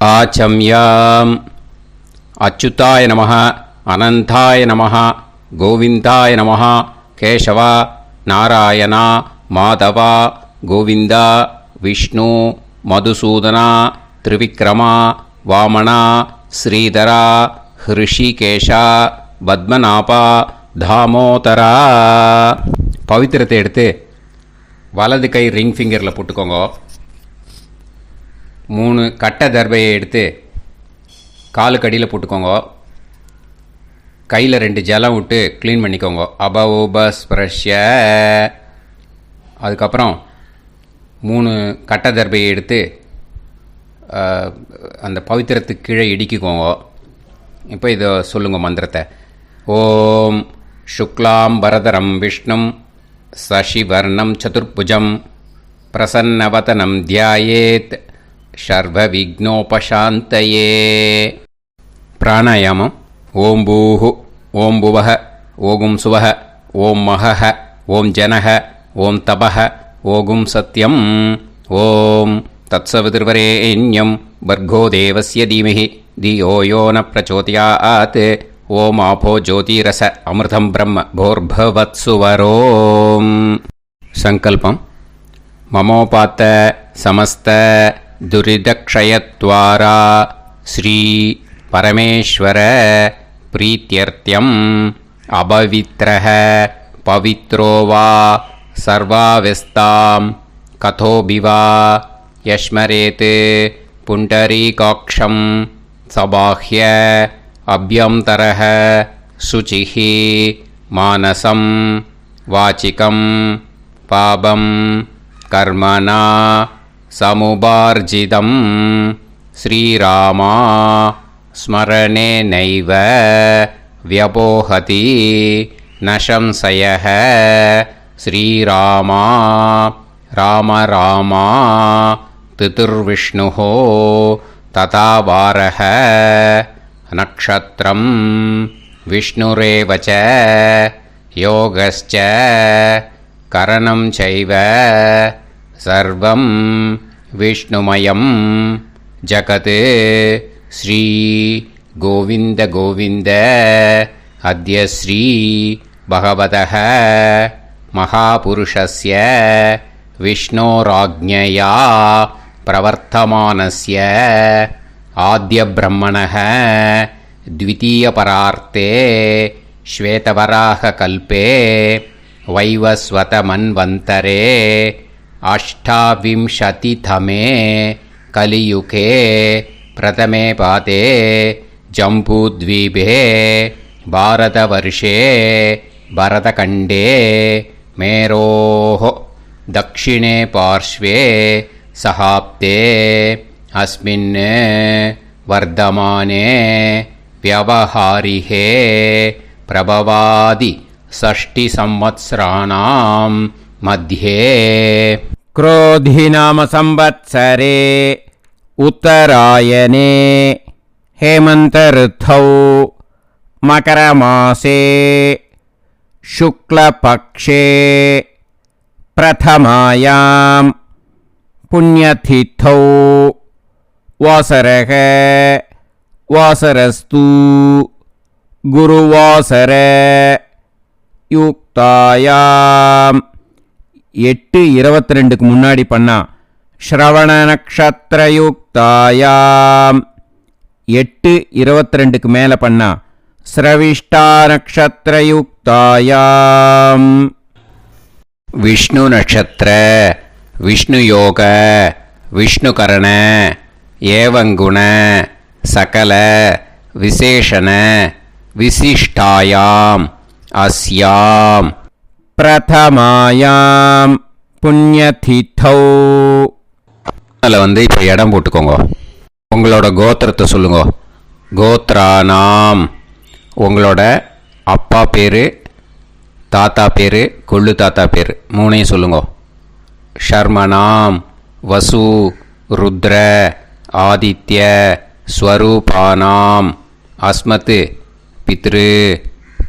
ஆச்சம்யாம். அச்சுதாய நமः, அனந்தாய நமः, கோவிந்தாய நமः, கேசவா, நாராயணா, மாதவா, கோவிந்தா, விஷ்ணு, மதுசூதனா, திரிவிக்ரமா, வாமனா, ஸ்ரீதரா, ஹிருஷிகேஷா, பத்மநாபா, தாமோதரா. பவித்திரத்தை எடுத்து வலது கை ரிங் ஃபிங்கரில் போட்டுக்கோங்க. 3 கட்டை தர்பையை எடுத்து காலுக்கடியில் போட்டுக்கோங்க. கையில் 2 ஜலம் விட்டு க்ளீன் பண்ணிக்கோங்க. அபவோபஸ்பிரஷ்ய. அதுக்கப்புறம் 3 கட்டை தர்பையை எடுத்து அந்த பவித்திரத்துக்கு கீழே இடிக்கிக்கோங்க. இப்போ இதை சொல்லுங்க மந்திரத்தை. ஓம் சுக்லாம் வரதரம் விஷ்ணும் சசிவர்ணம் சதுர்புஜம் பிரசன்னவதனம் தியாயேத் சர்வ விக்னோபசாந்தயே. பிராணாயாமம். ஓம் பூஹு, ஓம் புவஹ, ஓகும் சுவஹ, ஓம் மஹஹ, ஓம் ஜனஹ, ஓம் தபஹ, ஓகும் சத்யம். ஓம் தத்சவிதுர்வரேண்யம் பர்கோ தேவஸ்ய தீமஹி தியோ யோ ந பிரச்சோதயாத். ஓம் ஆபோ ஜோதிரச அமிர்தம் பிரம்ம போர்பவத்சுவரோம். சங்கல்பம். மமோபாத்த சமஸ்த துரிதக்ஷயத்வாரா ஸ்ரீ பரமேஸ்வர பிரீத்யர்த்தியம் அபவித்ரஹ பவித்ரோ வா சர்வாவஸ்தாம் கதோபிவா யஸ்மரேத் புண்டரீகாக்ஷம் சபாஹ்ய அப்யந்தரஹ சுசிஹ மானசம் வாசிகம் பாபம் கர்மணா சமுபார்ஜிதம் ஸ்ரீராமா ஸ்மரணேனைவ வ்யபோஹதி நசம்சயः. ஸ்ரீராமா ராம ராமா திதிர்விஷ்ணுः ததா வாரः. நக்ஷத்ரம் விஷ்ணுரேவ ச யோகஸ்ச கரணம் சைவ சர்வம் விஷ்ணுமயம் ஜகத். ஸ்ரீ கோவிந்த கோவிந்த அத்ய ஸ்ரீ பகவதः மகாபுருஷஸ்ய விஷ்ணோராஜ்ஞயா பிரவர்த்தமானஸ்ய ஆத்ய பிரம்மணः த்விதீயபரார்த்தே ஸ்வேதவராக கல்பே வைவஸ்வத மன்வந்தரே அஷ்டாவிம்சதிதமே கலியுகே பிரதமே பாதே ஜம்பூத்வீபே பாரதவர்ஷே பரதகண்டே மேரோः தக்ஷிணே பார்ஷ்வே சஹாப்தே அஸ்மின் வர்தமானே வியவஹாரிஹே பிரபவாதி षष्टि संवत्सराणां मध्ये. क्रोधी नाम संवत्सरे उत्तरायणे हेमंत ऋतौ मकरमासे शुक्लपक्षे प्रथमायां पुण्यतिथौ वासरः वासरस्तु गुरुवासर யுக்தாயாம். 8:22க்கு முன்னாடி பண்ணா ஸ்ரவண நக்ஷத்திர யுக்தாயாம். 8:22க்கு மேலே பண்ணா ஸ்ரவிஷ்டா நக்ஷத்திர யுக்தாயாம். விஷ்ணு நட்சத்திர விஷ்ணு யோக விஷ்ணுகரண ஏவங்குண சகல விசேஷண விசிஷ்டாயாம் அஸ்யாம் பிரதமாயாம் புண்ணியதிதௌ. அதில் இப்போ இடம் போட்டுக்கோங்க. உங்களோட கோத்திரத்தை சொல்லுங்க. கோத்ரானாம். உங்களோட அப்பா பேர், தாத்தா பேர், கொள்ளு தாத்தா பேர் 3ஐயும் சொல்லுங்க. ஷர்மனாம் வசு ருத்ர ஆதித்ய ஸ்வரூபானாம் அஸ்மத் பித்ரு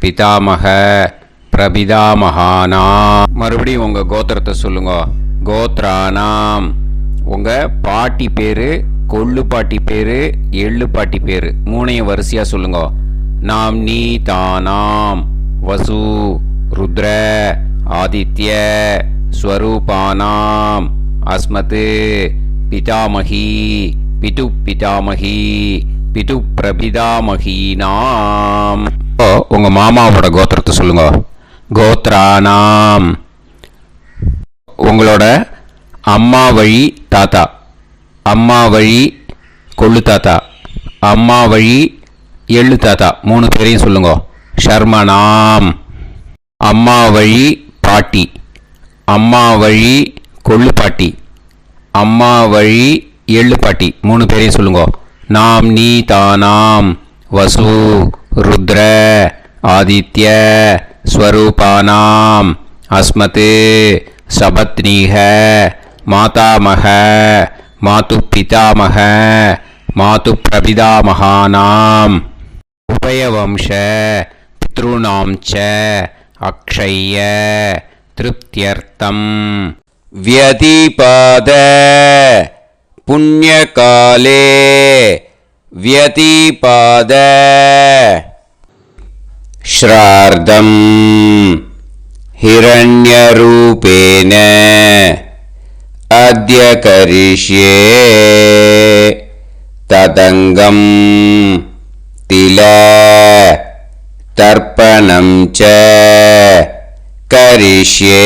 பிதாமக பிரபிதாமகானா. மறுபடியும் உங்கள் கோத்திரத்தை சொல்லுங்க. கோத்ரானாம். உங்கள் பாட்டி பேர், கொள்ளு பாட்டி பேரு, எள்ளு பாட்டி பேரு மூணையும் வரிசையா சொல்லுங்க. நாம் நீ தானாம் வசு ருத்ர ஆதித்ய ஸ்வரூபானாம் அஸ்மத் பிதாமகி பிது பிதாமகி பிது பிரபிதாமகீனாம். உங்க மாமாவோட கோத்திரத்தை சொல்லுங்க. கோத்ரானாம். உங்களோட அம்மா வழி தாத்தா, அம்மா வழி கொள்ளு தாத்தா, அம்மா வழி எள்ளு தாத்தா மூணு பேரையும் சொல்லுங்க. ஷர்மனாம். அம்மா வழி பாட்டி, அம்மா வழி கொள்ளு பாட்டி, அம்மா வழி எள்ளு பாட்டி மூணு பேரையும் சொல்லுங்க. நாம் நீ தானாம் வசு ருத்ர ஆதித்ய ஸ்வரூபானாம் அஸ்மத் சபத்னீஹ மாதாமக மாது பிதாமக மாது பிரபிதாமகானாம் உபயவம்ச பித்ருணாம் ச அக்ஷய்ய திருப்தியர்த்தம் வியதிபாத புண்ணியகாலே வியதிபாத ஸ்ரார்த்தம் हिरण्यरूपेण अद्य करिष्ये तदङ्गं तिल तर्पणं च करिष्ये.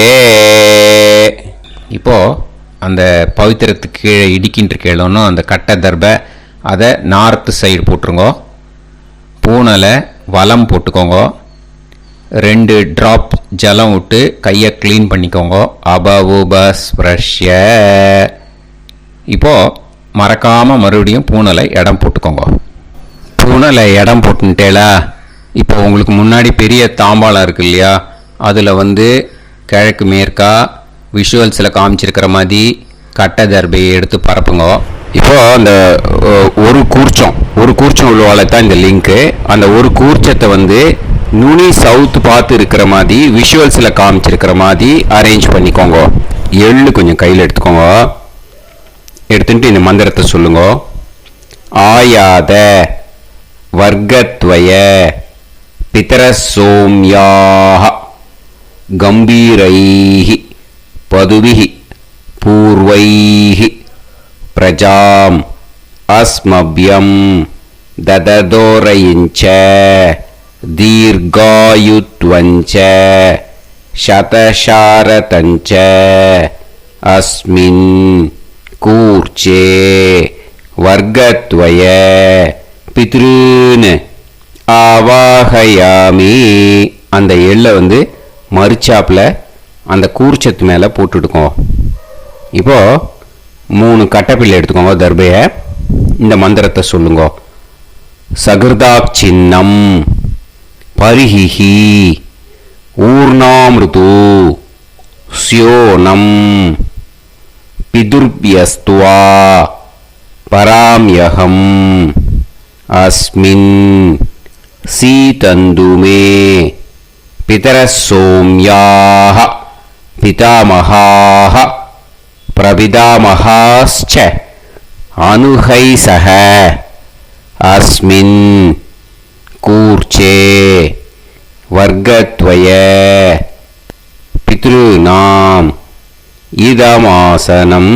இப்போ அந்த பவித்திரத்துக்கு கீழே இடிக்கின்ற கேளோன்னு அந்த கட்டை தர்பை அதை நார்த்து சைடு போட்டுருங்க. பூனலை வலம் போட்டுக்கோங்க. 2 ட்ராப் ஜலம் விட்டு கையை க்ளீன் பண்ணிக்கோங்க. அபவுபஸ்ப்ரஷ்ய. இப்போது மறக்காமல் மறுபடியும் பூனலை இடம் போட்டுக்கோங்க. பூனலை இடம் போட்டுட்டேலா. இப்போ உங்களுக்கு முன்னாடி பெரிய தாம்பாளம் இருக்கு இல்லையா, அதில் கிழக்கு மேற்கா விஷுவல்ஸில் காமிச்சிருக்கிற மாதிரி கட்டை தர்பையை எடுத்து பரப்புங்க. இப்போது அந்த ஒரு கூர்ச்சம் உள்ளவால தான் இந்த லிங்க்கு. அந்த ஒரு கூர்ச்சத்தை நுனி சவுத் பார்த்து இருக்கிற மாதிரி விஷுவல்ஸில் காமிச்சிருக்கிற மாதிரி அரேஞ்ச் பண்ணிக்கோங்க. எள்ளு கொஞ்சம் கையில் எடுத்துக்கோங்க. எடுத்துட்டு இந்த மந்திரத்தை சொல்லுங்க. ஆயாத வர்க்கத்வய பிதரசோம்யாக கம்பீரைஹி பதுவிஹி பூர்வைஹி பிரஜாம் அஸ்மப்யம் தததோரயிஞ்ச दीर्घायुत्वञ्च शतशारतञ्च अस्मिन् कूर्चे वर्गत्वय पितॄन् ஆவாஹயாமி. அந்த எள்ளை மறுச்சாப்பில் அந்த கூர்ச்சத்து மேலே போட்டுடுக்கோங்க. இப்போது 3 கட்டைப்பிள்ளை எடுத்துக்கோங்க. தர்பையை இந்த மந்திரத்தை சொல்லுங்க. சகிருதாப் சின்னம் பரிஹிஹி ஊர்ணாமிருது ஸ்யோனம் பிதுர்பியஸ்துவா பராம்யகம் அஸ்மின் சீதந்துமே பிதரசோம்யாக பிதாமகாः பிரபிதாமகாश्च அனுஹைசஹ அஸ்மின் கூர்ச்சே வர்க்கத்வய பித்ருநாம் இதமாசனம்.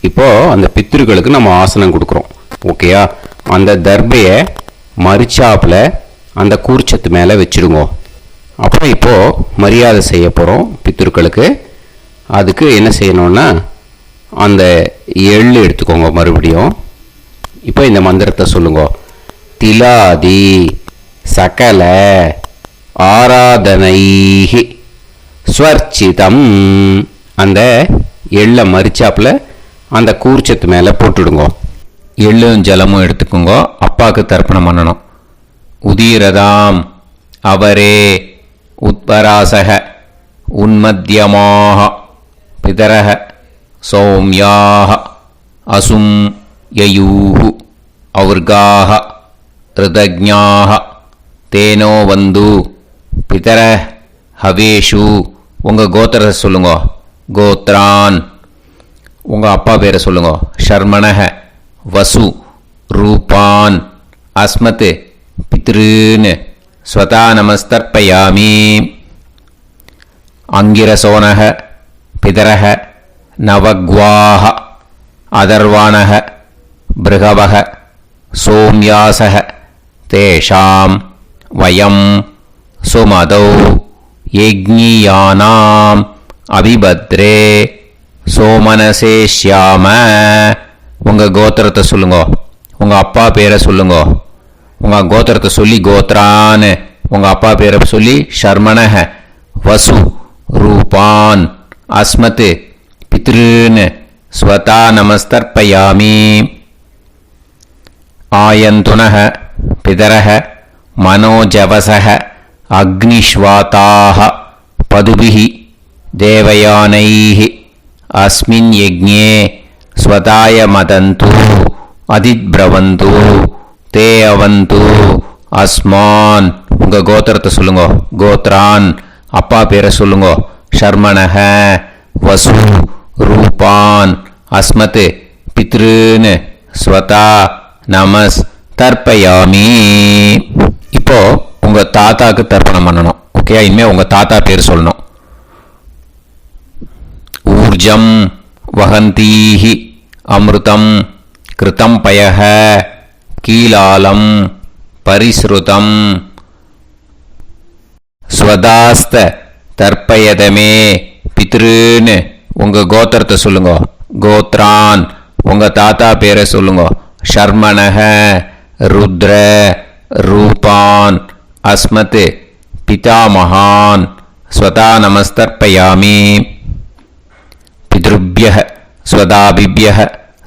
இப்போ அந்த பித்ருக்களுக்கு நம்ம ஆசனம் கொடுக்குறோம். ஓகேயா? அந்த தர்பையை மறுச்சாப்பில் அந்த கூர்ச்சத்து மேலே வச்சுடுங்க. அப்புறம் இப்போது மரியாதை செய்ய போகிறோம் பித்ருக்களுக்கு. அதுக்கு என்ன செய்யணும்னா அந்த எள்ளு எடுத்துக்கோங்க. மறுபடியும் இப்போ இந்த மந்திரத்தை சொல்லுங்க. திலாதி சகல ஆராதனைஹி ஸ்வர்ச்சிதம். அந்த எள்ளை மரிச்சாப்பில் அந்த கூர்ச்சத்து மேலே போட்டுடுங்க. எள்ளும் ஜலமும் எடுத்துக்கோங்க. அப்பாவுக்கு தர்ப்பணம் பண்ணணும். உதீரதாம் அவரே உத்பராசக உன்மத்தியமாக பிதரக சௌமியாக அசும் யயூஹு அவர்காக ரிதஜ்ஞாக தேனோ வந்து பிதர ஹவேஷு. உங்கள் கோத்திரத்தை சொல்லுங்க. கோத்ரான். உங்கள் அப்பா பேரை சொல்லுங்க. ஷர்மணக வசு ரூபான் அஸ்மத் பித்ருன் ஸ்வதா நமஸ்தர்ப்பயாமி. அங்கிரசோனக பிதரக நவக்வாஹ அதர்வாணக பிருகவக சோம்யாசக தேஷாம் வயம் சுமதௌ யஜ்ஞியானாம் அபிபத்ரே சோமனசேஷ்யாம. உங்கள் கோத்திரத்தை சொல்லுங்க, உங்கள் அப்பா பேரை சொல்லுங்க. உங்கள் கோத்திரத்தை சொல்லி கோத்ரான்னு, உங்கள் அப்பா பேரை சொல்லி ஷர்மணஹ வசு ரூபான் அஸ்மத் பித்ருன் ஸ்வதா நமஸ்தர்ப்பயாமி. ஆயந்துனஹ பிதரஹ மனோஜவசஹ அக்னிஷ்வாதாஹ பதுபிஹி தேவயானைஹி அஸ்மின் யஜ்ஞே ஸ்வதாய மதந்து அதித்ப்ரவந்து தே அவந்து அஸ்மான். உங்கள் கோத்திரத்தை சொல்லுங்க, கோத்ரான். அப்பா பேரை சொல்லுங்க. ஷர்மணஹ வசு ரூபான் அஸ்மத் பித்ருன் ஸ்வதா நமஸ் தர்ப்பயாமி. இப்போ உங்கள் தாத்தாக்கு தர்ப்பணம் பண்ணணும். ஓகே, இனிமேல் உங்கள் தாத்தா பேர் சொல்லணும். ஊர்ஜம் வஹந்தீஹி அமிர்தம் கிருதம் பயஹ கீலாலம் பரிஸ்ருதம் ஸ்வதாஸ்த தர்ப்பயதமே பித்ருன்னு. உங்கள் கோத்திரத்தை சொல்லுங்க. கோத்ரான். உங்கள் தாத்தா பேரை சொல்லுங்க. ஷர்மணஹ ருத்ர ரூபான் அஸ்மத் பிதாமகான் ஸ்வதா நமஸ்தர்ப்பயாமி. பித்ருப்யஹ ஸ்வதாபிப்யஹ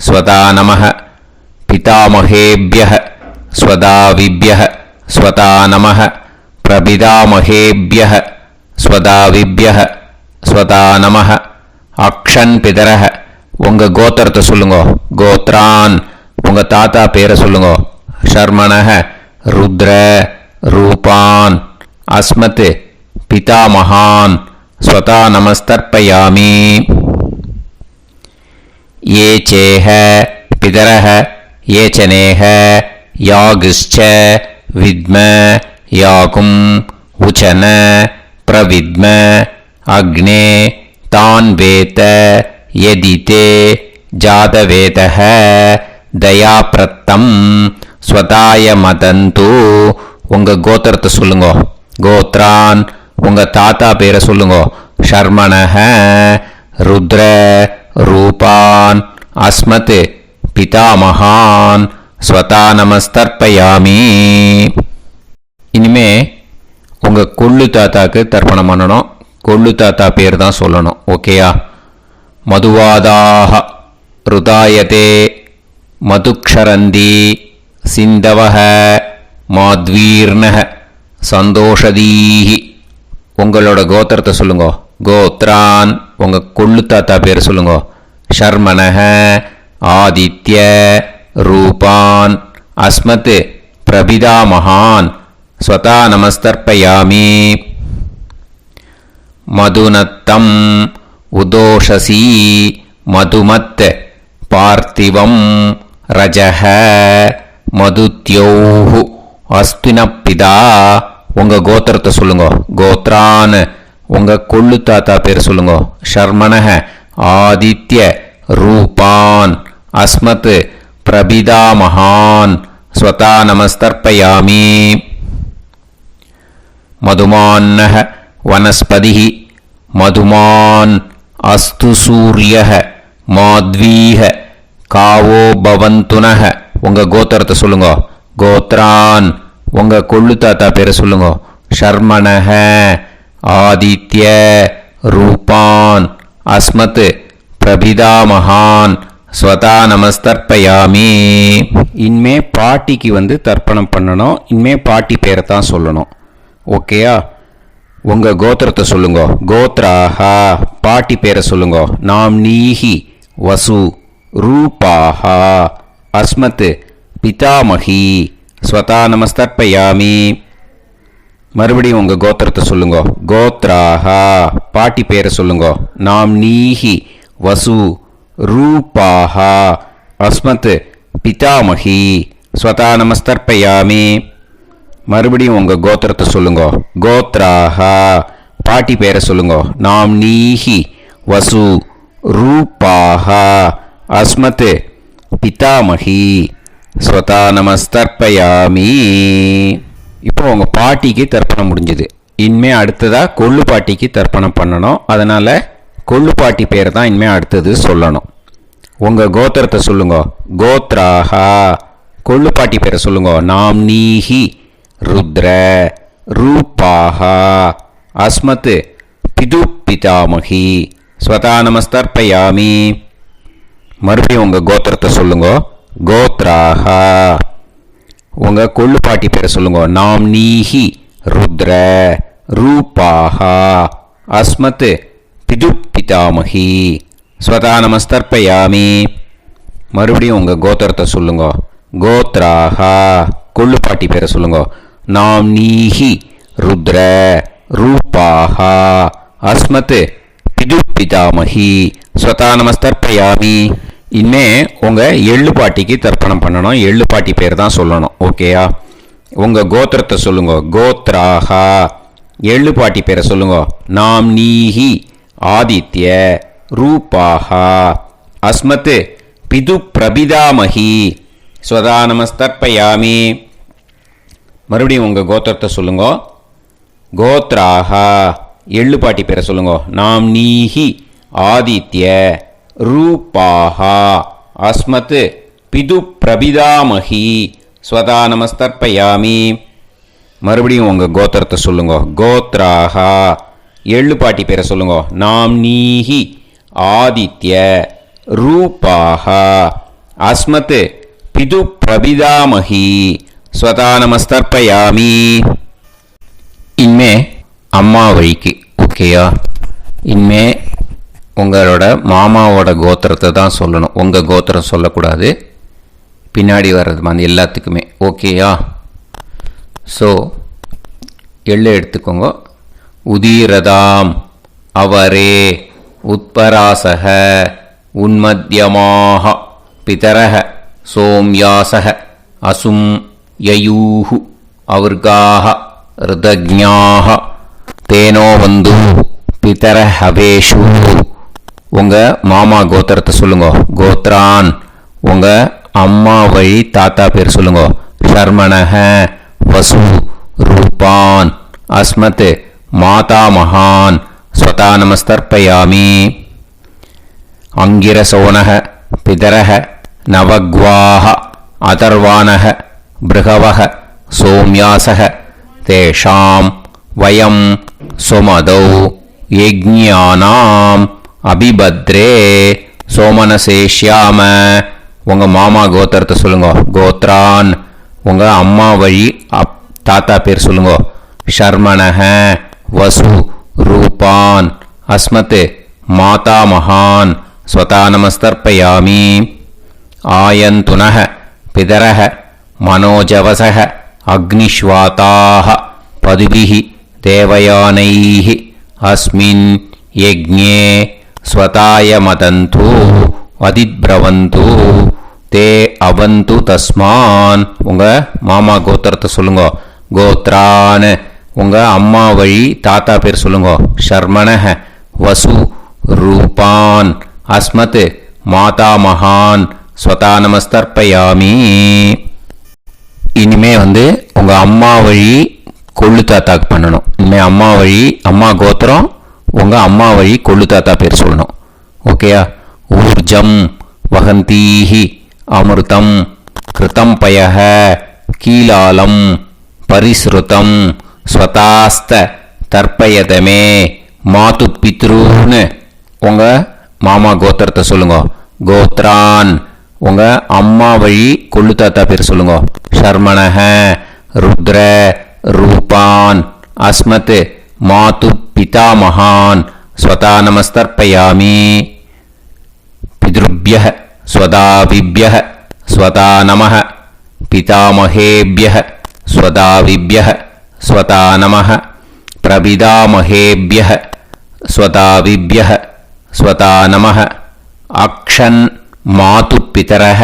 ஸ்வதா நமஹ பிதாமகேப்யஹ ஸ்வதாவிப்யஹ ஸ்வதா நமஹ பிரபிதாமகேப்யஹ ஸ்வதாவிப்யஹ ஸ்வதா நமஹ. அக்ஷன் பிதரஹ. உங்கள் கோத்திரத்தை சொல்லுங்க. கோத்ரான். உங்கள் தாத்தா பேரை சொல்லுங்க. ஷர்மணஹ ருத்ர ரூபான் அஸ்மத் பிதாமகான் ஸ்வதா நமஸ்தர்ப்பயாமி. ये चेह पितरः ये चनेह यागश्च विद्म याकुं उचन प्रविद्म अग्ने तान् वेत यदिते जातवेतः दयाप्रत्तं स्वताय मदन्तु. உங்கள் கோத்திரத்தை சொல்லுங்க. கோத்ரான். உங்கள் தாத்தா பேரை சொல்லுங்க. ஷர்மணஹ ருத்ர ரூபான் அஸ்மத் பிதாமகான் ஸ்வதா நமஸ்தர்ப்பயாமி. இனிமே உங்கள் கொள்ளு தாத்தாக்கு தர்ப்பணம் பண்ணணும். கொள்ளு தாத்தா பேர் தான் சொல்லணும். ஓகேயா? மதுவாதாக ருதாயதே மதுக்ஷரந்தி சிந்தவஹ மாத்வீர்ணஹ சந்தோஷதீஹி. உங்களோட கோத்திரத்தை சொல்லுங்க. கோத்ரான். உங்கள் கொள்ளு தாத்தா பேர் சொல்லுங்க. ஷர்மணஹ ஆதித்ய ரூபான் அஸ்மத் பிரபிதாமகான் ஸ்வதா நமஸ்தர்ப்பயாமி. மதுநத்தம் உதோஷசி மதுமத் பார்த்திவம் ரஜஹ மதுத்யோஹு அஸ்தினப்பிதா. உங்கள் கோத்திரத்தை சொல்லுங்க. கோத்ரான். உங்கள் கொள்ளு தாத்தா பேர் சொல்லுங்க. ஷர்மணஹ ஆதித்ய ரூபான் அஸ்மத் பிரபிதாமகான் ஸ்வதா நமஸ்தர்ப்பயாமி. மதுமான்னஹ வனஸ்பதிः மதுமான் அஸ்து சூரியः மாத்வீஹ காவோ பவந்துனஹ. உங்கள் கோத்திரத்தை சொல்லுங்க. கோத்ரான். உங்கள் கொள்ளு தாத்தா பேரை சொல்லுங்க. ஷர்மணஹ ஆதித்ய ரூபான் அஸ்மத் பிரபிதாமகான் ஸ்வதா நமஸ்தர்ப்பயாமி. இனிமே பாட்டிக்கு தர்ப்பணம் பண்ணணும். இனிமே பாட்டி பேரை தான் சொல்லணும். ஓகேயா? உங்கள் கோத்திரத்தை சொல்லுங்க. கோத்ராஹா. பாட்டி பேரை சொல்லுங்க. நாம் நீஹி வசு ரூபாஹா அஸ்மத் பிதாமகி ஸ்வதா நமஸ்தர்ப்பயாமி. மறுபடியும் உங்கள் கோத்திரத்தை சொல்லுங்க. கோத்ராஹா. பாட்டி பேரை சொல்லுங்க. நாம் நீஹி வசு ரூபாஹா அஸ்மத் பிதாமகி ஸ்வதா நமஸ்தர்ப்பயாமி. மறுபடியும் உங்கள் கோத்திரத்தை சொல்லுங்க. கோத்ராஹா பாட்டி பேரை சொல்லுங்க. நாம்னீஹி வசு ரூபாஹா அஸ்மத் பிதாமகி ஸ்வதா நமஸ்தர்ப்பயாமி. இப்போ உங்கள் பாட்டிக்கு தர்ப்பணம் முடிஞ்சுது. இனிமே அடுத்ததாக கொள்ளு பாட்டிக்கு தர்ப்பணம் பண்ணணும். அதனால் கொள்ளு பாட்டி பேரை தான் இனிமே அடுத்தது சொல்லணும். உங்கள் கோத்திரத்தை சொல்லுங்க. கோத்ராஹா கொள்ளு பாட்டி பேரை சொல்லுங்க. நாம்னீஹி ருத்ர ரூபாஹா அஸ்மத் பிது பிதாமகி ஸ்வதா நமஸ்தர்ப்பயாமி. மறுபடியும் உங்கள் கோத்திரத்தை சொல்லுங்க. கோத்ராஹா உங்கள் கொள்ளு பாட்டி பேரை சொல்லுங்க. நாம்னீஹி ருத்ர ரூபாஹா அஸ்மத் பிது பிதாமகி ஸ்வதா நமஸ்தர்ப்பயாமி. மறுபடியும் உங்கள் கோத்திரத்தை சொல்லுங்க. கோத்ராஹா கொள்ளு பாட்டி பேரை சொல்லுங்க. நாம்னீஹி ருத்ர ரூபாஹா அஸ்மத் பிது பிதாமகி ஸ்வதா நமஸ்தர்ப்பயாமி. இனிமே உங்கள் எள்ளு பாட்டிக்கு தர்ப்பணம் பண்ணணும். எள்ளு பாட்டி பேர் தான் சொல்லணும். ஓகேயா? உங்கள் கோத்திரத்தை சொல்லுங்க. கோத்ராஹா எள்ளு பாட்டி பேரை சொல்லுங்க. நாம்னீஹி ஆதித்ய ரூபாஹா அஸ்மத் பிது பிரபிதாமகி ஸ்வதா நமஸ்தர்ப்பயாமி. மறுபடியும் உங்கள் கோத்திரத்தை சொல்லுங்க. கோத்ராஹா எள்ளு பாட்டி பேரை சொல்லுங்க. நாம்னீஹி ஆதித்ய ரூபாஹா அஸ்மத் பிது பிரபிதாமகி ஸ்வதா நமஸ்தர்ப்பயாமி. மறுபடியும் உங்கள் கோத்திரத்தை சொல்லுங்க. கோத்ராஹா எள்ளு பாட்டி பேரை சொல்லுங்க. நாம்னீஹி ஆதித்ய ரூபாஹா அஸ்மத் பிது பிரபிதாமகி ஸ்வதா நமஸ்தர்ப்பயாமி. இனிமே அம்மா வழிக்கு. ஓகேயா? இனிமே உங்களோட மாமாவோட கோத்திரத்தை தான் சொல்லணும். உங்கள் கோத்திரம் சொல்லக்கூடாது. பின்னாடி வர்றது மாதிரி எல்லாத்துக்குமே. ஓகேயா? ஸோ எள்ளு எடுத்துக்கோங்க. உதீரதாம் அவரே உத்பராசக உன்மத்யமாக பிதரக சோம்யாசக அசும் யயூஹு அவர்காக ருதஜ்ஞாக தேனோ வந்து பிதர ஹவேஷு. உங்கள் மாமா கோத்திரத்தை சொல்லுங்க. கோத்ரான் உங்கள் அம்மா வழி தாத்தா பேர் சொல்லுங்க. ஷர்மணஹ வசு ரூபான் அஸ்மத் மாதா மகான் ஸ்வதா நமஸ்தர்ப்பயாமி. அங்கிரசோனஹ பிதரஹ நவக்வாஹ அதர்வானஹ பிருகவஹ சோம்யாசஹ தேஷாம் வயம் சுமதௌ யஜ்ஞானாம் அபிபத்ரே சோமனசேஷ்யாம. உங்கள் மாமா கோத்திரத்தை சொல்லுங்க. கோத்ரான் உங்கள் அம்மா வழி தாத்தா பேர் சொல்லுங்க. ஷர்மணஹ வசு ரூபான் அஸ்மத் மாதா மகான் ஸ்வதா நமஸ்தர்ப்பயாமி. ஆயந்துனஹ பிதரஹ மனோஜவசஹ அக்னிஷ்வாதாஹ பதுபிஹி தேவயானைஹி அஸ்மின் யஜ்ஞே ஸ்வதாய மதந்து அதிப்ரவந்து தே அவந்து தஸ்மான். உங்கள் மாமா கோத்திரத்தை சொல்லுங்க. கோத்ரான் உங்கள் அம்மா வழி தாத்தா பேர் சொல்லுங்க. ஷர்மணஹ வசு ரூபான் அஸ்மத் மாதா மகான் ஸ்வதா நமஸ்தர்ப்பயாமி. இனிமே உங்கள் அம்மா வழி கொள்ளு தாத்தாக்கு பண்ணணும். இனிமேல் அம்மா வழி அம்மா கோத்திரம் உங்கள் அம்மா வழி கொள்ளு தாத்தா பேர் சொல்லணும். ஓகேயா? ஊர்ஜம் வகந்தீஹி அமிர்தம் கிருதம் பயஹ கீலாலம் பரிஸ்ருதம் ஸ்வதாஸ்த தர்ப்பயதமே மாது பித்ருன்னு. உங்கள் மாமா கோத்திரத்தை சொல்லுங்க. கோத்ரான் உங்கள் அம்மா வழி கொள்ளு தாத்தா பேர் சொல்லுங்க. ஷர்மணஹ ருத்ர ரூபான் அஸ்மத் மாது பிதாமகான் ஸ்வதா நமஸ்தர்ப்பயாமி. பித்ருப்யஹ ஸ்வதாவிப்யஹ ஸ்வதா நமஹ பிதாமகேப்யஹ ஸ்வதாவிப்யஹ ஸ்வதா நமஹ பிரபிதாமகேப்யஹ ஸ்வதாவிப்யஹ ஸ்வதா நமஹ அக்ஷன் மாது பிதரஹ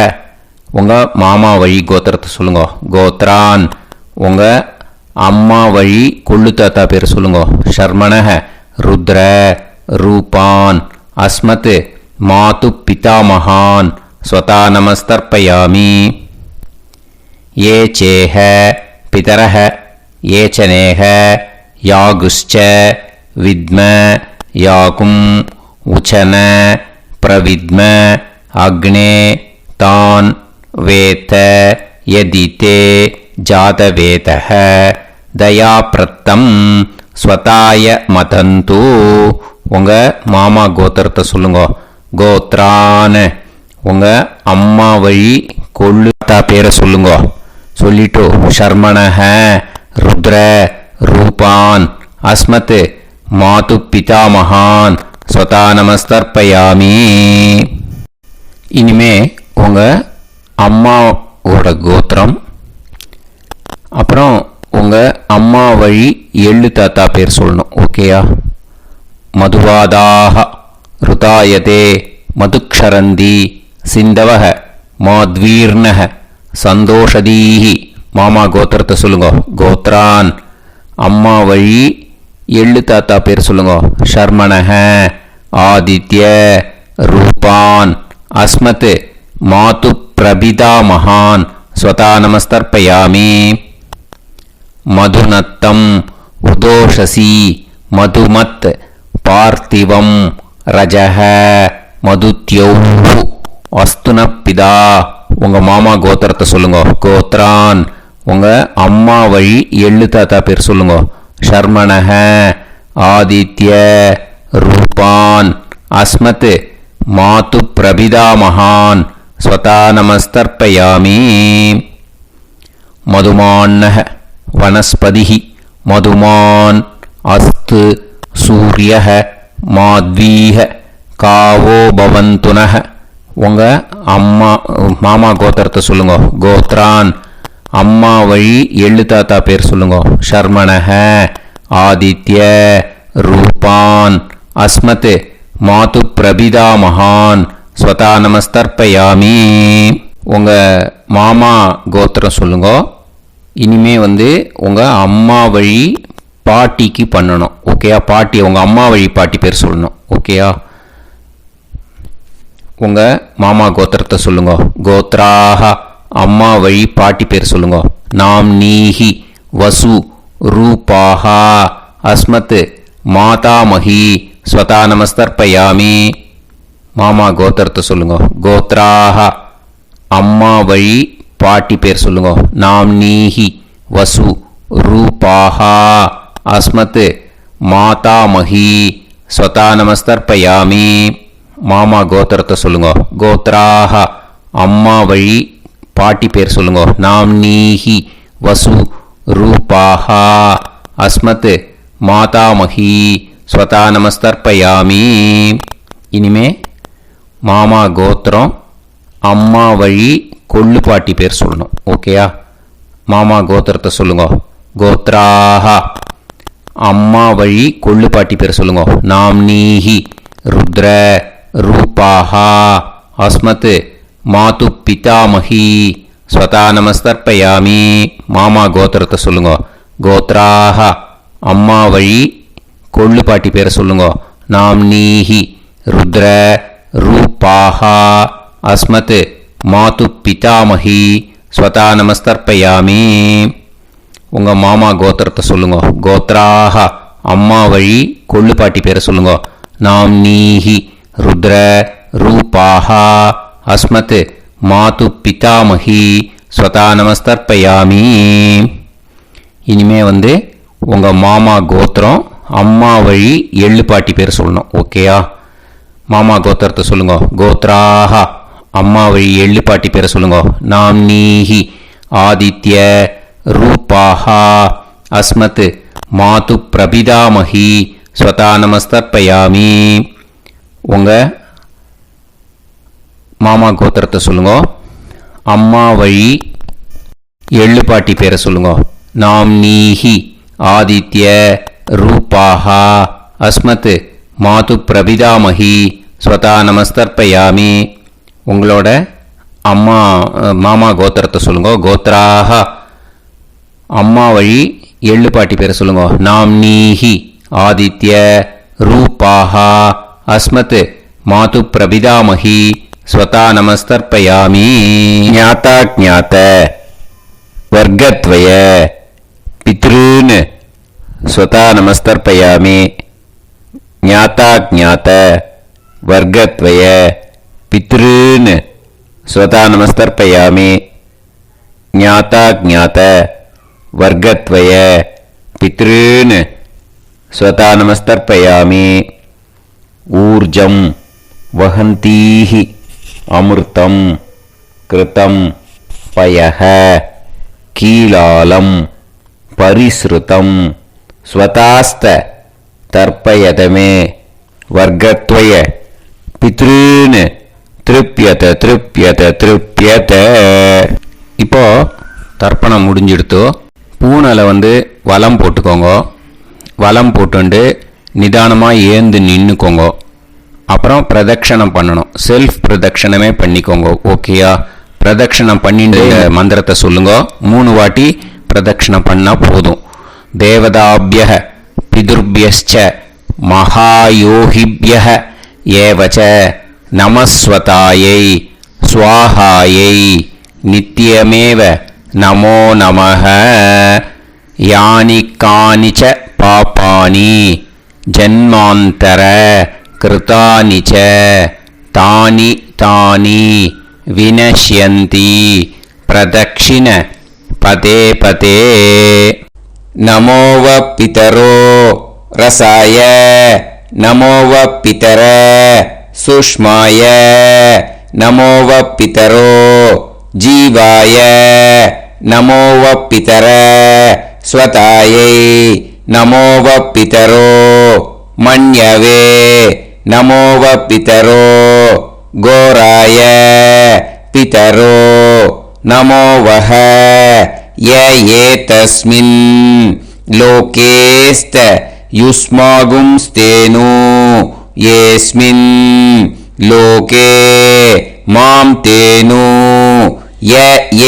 உங்கள் மாமா வழி கோத்திரத்தை சொல்லுங்க. கோத்ரான். உங்கள் அம்மா வழி கொள்ளு தாத்தா பேர் சொல்லுங்க. ஷர்மணஹ ருத்ர ரூபான் அஸ்மத் மாது பிதாமகான் ஸ்வதா நமஸ்தர்ப்பயாமி. ये चेह पितरः ये च नेह यागुश्च विद्म याकुम् उचन प्रविद्म अग्ने तान् वेत यदिते जातवेतः दयाप्रत्तं स्वताय मतन्तु. உங்கள் மாமா கோத்திரத்தை சொல்லுங்க. கோத்ரான். உங்கள் அம்மா வழி கொள்ளு தாத்தா பேரை சொல்லுங்க. சொல்லிட்டு ஷர்மணஹ ருத்ர ரூபான் அஸ்மத் மாது பிதாமகான் ஸ்வதா நமஸ்தர்ப்பயாமி. இனிமே உங்கள் அம்மாவோட கோத்திரம், அப்புறம் உங்கள் அம்மா வழி எள்ளு தாத்தா பேர் சொல்லணும். ஓகேயா? மதுவாதாக ருதாயதே மதுக்ஷரந்தி சிந்தவக மாத்வீர்ணக சந்தோஷதீஹி. மாமா கோத்திரத்தை சொல்லுங்க. கோத்ரான். அம்மா வழி எள்ளு தாத்தா பேர் சொல்லுங்க. ஷர்மணஹ ஆதித்ய ரூபான் அஸ்மத் மாது பிரபிதா மகான் ஸ்வதா நமஸ்தர்ப்பயாமி. மதுநத்தம் உதோஷசி மதுமத் பார்த்திவம் ரஜஹ மதுத்யௌஹு அஸ்துனப்பிதா. உங்கள் மாமா கோத்திரத்தை சொல்லுங்க. கோத்ரான். உங்கள் அம்மா வழி எள்ளு தாத்தா பேர் சொல்லுங்க. ஷர்மணஹ ஆதித்ய ரூபான் அஸ்மத் மாது பிரபிதா மகான் ஸ்வதா நமஸ்தர்ப்பயாமி. மதுமான்னஹ வனஸ்பதிஹி மதுமான் அஸ்து சூரியஹ மாத்வீஹ காவோ பவந்துனஹ. உங்கள் மாமா கோத்திரத்தை சொல்லுங்க. கோத்ரான். அம்மா வழி எள்ளு தாத்தா பேர் சொல்லுங்க. ஷர்மணஹ ஆதித்ய ரூபான் அஸ்மத் மாது பிரபிதா மகான் ஸ்வதா நமஸ்தர்ப்பயாமி. உங்கள் மாமா கோத்திரம் சொல்லுங்க. இனிமே உங்கள் அம்மா வழி பாட்டிக்கு பண்ணணும். ஓகேயா? பாட்டி, உங்கள் அம்மா வழி பாட்டி பேர் சொல்லணும். ஓகேயா? உங்கள் மாமா கோத்திரத்தை சொல்லுங்க. கோத்ராஹ. அம்மா வழி பாட்டி பேர் சொல்லுங்க. நாம் நீஹி வசு ரூபாஹா அஸ்மத் மாதாமஹி ஸ்வதா நமஸ்தர்ப்பயாமி. மாமா கோத்திரத்தை சொல்லுங்க. கோத்ராஹ. அம்மா வழி பாட்டி பேர் சொல்லுங்க. நாம் நீஹி வசு ரூபாஹா அஸ்மத் மாதாமஹி ஸ்வதா நமஸ்தர்ப்பயாமி. மாமா கோத்திரத்தை சொல்லுங்க. கோத்ராஹ. அம்மா வழி பாட்டி பேர் சொல்லுங்க. நாம் நீஹி வசு ரூபாஹா அஸ்மத் மாதாமஹி ஸ்வதா நமஸ்தர்ப்பயாமி. இனிமே மாமா கோத்திரம், அம்மா வழி கொள்ளு பாட்டி பேர் சொல்லணும். ஓகேயா? மாமா கோத்திரத்தை சொல்லுங்க. கோத்ராஹ. அம்மா வழி கொள்ளு பாட்டி பேர் சொல்லுங்க. நாம் நீஹி ருத்ர ரூபாஹா அஸ்மத் மாது பிதாமஹி ஸ்வதா நமஸ்தர்ப்பயாமி. மாமா கோத்திரத்தை சொல்லுங்க. கோத்ராஹ. அம்மா வழி கொள்ளு பாட்டி பேரை சொல்லுங்க. நாம் நீஹி ருத்ர ரூபாஹா அஸ்மத் மாது பிதாமஹி ஸ்வதா நமஸ்தர்ப்பயாமி. உங்கள் மாமா கோத்திரத்தை சொல்லுங்க. கோத்ராஹ. அம்மா வழி கொள்ளு பாட்டி பேரை சொல்லுங்க. நாம் நீஹி ருத்ர ரூபாஹா அஸ்மத் மாது பிதாமஹி ஸ்வதா நமஸ்தர்ப்பயாமி. இனிமே உங்கள் மாமா கோத்திரம், அம்மா வழி எள்ளு பாட்டி பேர் சொல்லணும். ஓகேயா? மாமா கோத்திரத்தை சொல்லுங்க. கோத்ராஹ. அம்மா வழி எள்ளு பாட்டி பேரை சொல்லுங்க. நாம் நீஹி ஆதித்ய ரூபாஹா அஸ்மத் மாது பிரபிதாமஹி ஸ்வதா நமஸ்தர்ப்பயாமி. உங்கள் மாமா கோத்திரத்தை சொல்லுங்க. அம்மா வழி எள்ளு பாட்டி பேரை சொல்லுங்க. நாம் நீஹி ஆதித்ய ரூபாஹா அஸ்மத் மாது பிரபிதாமஹி ஸ்வதா நமஸ்தர்ப்பயாமி. உங்களோட அம்மா மாமா கோத்திரத்தை சொல்லுங்க. கோத்ராக அம்மா வழி எள்ளு பாட்டி பேரை சொல்லுங்க. நாம்னீஹி ஆதித்ய ரூபாஹா அஸ்மத் மாது பிரபிதாமஹி ஸ்வதா நமஸ்தர்ப்பயாமி. ஞாதா ஞாத வர்க்கத்வய பித்ருன் ஸ்வதா நமஸ்தர்ப்பயாமி. ஞாதா ஞாத வர்க்கத்வய பித்ருன் ஸ்வதா நமஸ்தர்ப்பயாமி. ஞாதா ஞாத வர்க்கத்வய பித்ருன் ஸ்வதா நமஸ்தர்ப்பயாமி. ஊர்ஜம் வஹந்தீஹி அமிர்தம் கிருதம் பயஹ கீலாலம் பரிஸ்ருதம் ஸ்வதாஸ்த தர்ப்பயதமே. வர்க்கத்வய பித்ருன் திருப்யத திருப்யத திருப்யத. இப்போ தர்ப்பணம் முடிஞ்சிடுத்தோ. பூனலை வலம் போட்டுக்கோங்க. வலம் போட்டுண்டு நிதானமாக ஏந்து நின்றுக்கோங்க. அப்புறம் பிரதட்சணம் பண்ணணும். செல்ஃப் பிரதட்சணமே பண்ணிக்கோங்க. ஓகேயா? பிரதட்சணம் பண்ணிட்டு மந்திரத்தை சொல்லுங்க. 3 வாட்டி பிரதட்சணம் பண்ணால் போதும். தேவதாபிய பிதுர்பியஸ்ச மகாயோகிபிய ஏவச்ச நமஸ்வதாயை ஸ்வாஹாயை நித்யமேவ நமோ நமஹ. யானி கானிச்ச பாபானி ஜன்மாந்தர கிருதானிச்ச தானி தானி வினஷ்யந்தி பிரதக்ஷிண பதே பதே. நமோவ பிதரோ ரசாய நமோவ பிதர சுஷ்மாய நமோவ பிதரோ ஜீவாய நமோவ பிதர ஸ்வதாயை நமோவ பிதரோ மன்யவே நமோவ பிதரோ கோராய பிதரோ நமோவஹ. ஏதஸ்மின் லோகேஸ்த யுஸ்மாகும்ஸ்தேனு ஏஸ்மின் லோகே மாம் தேனு.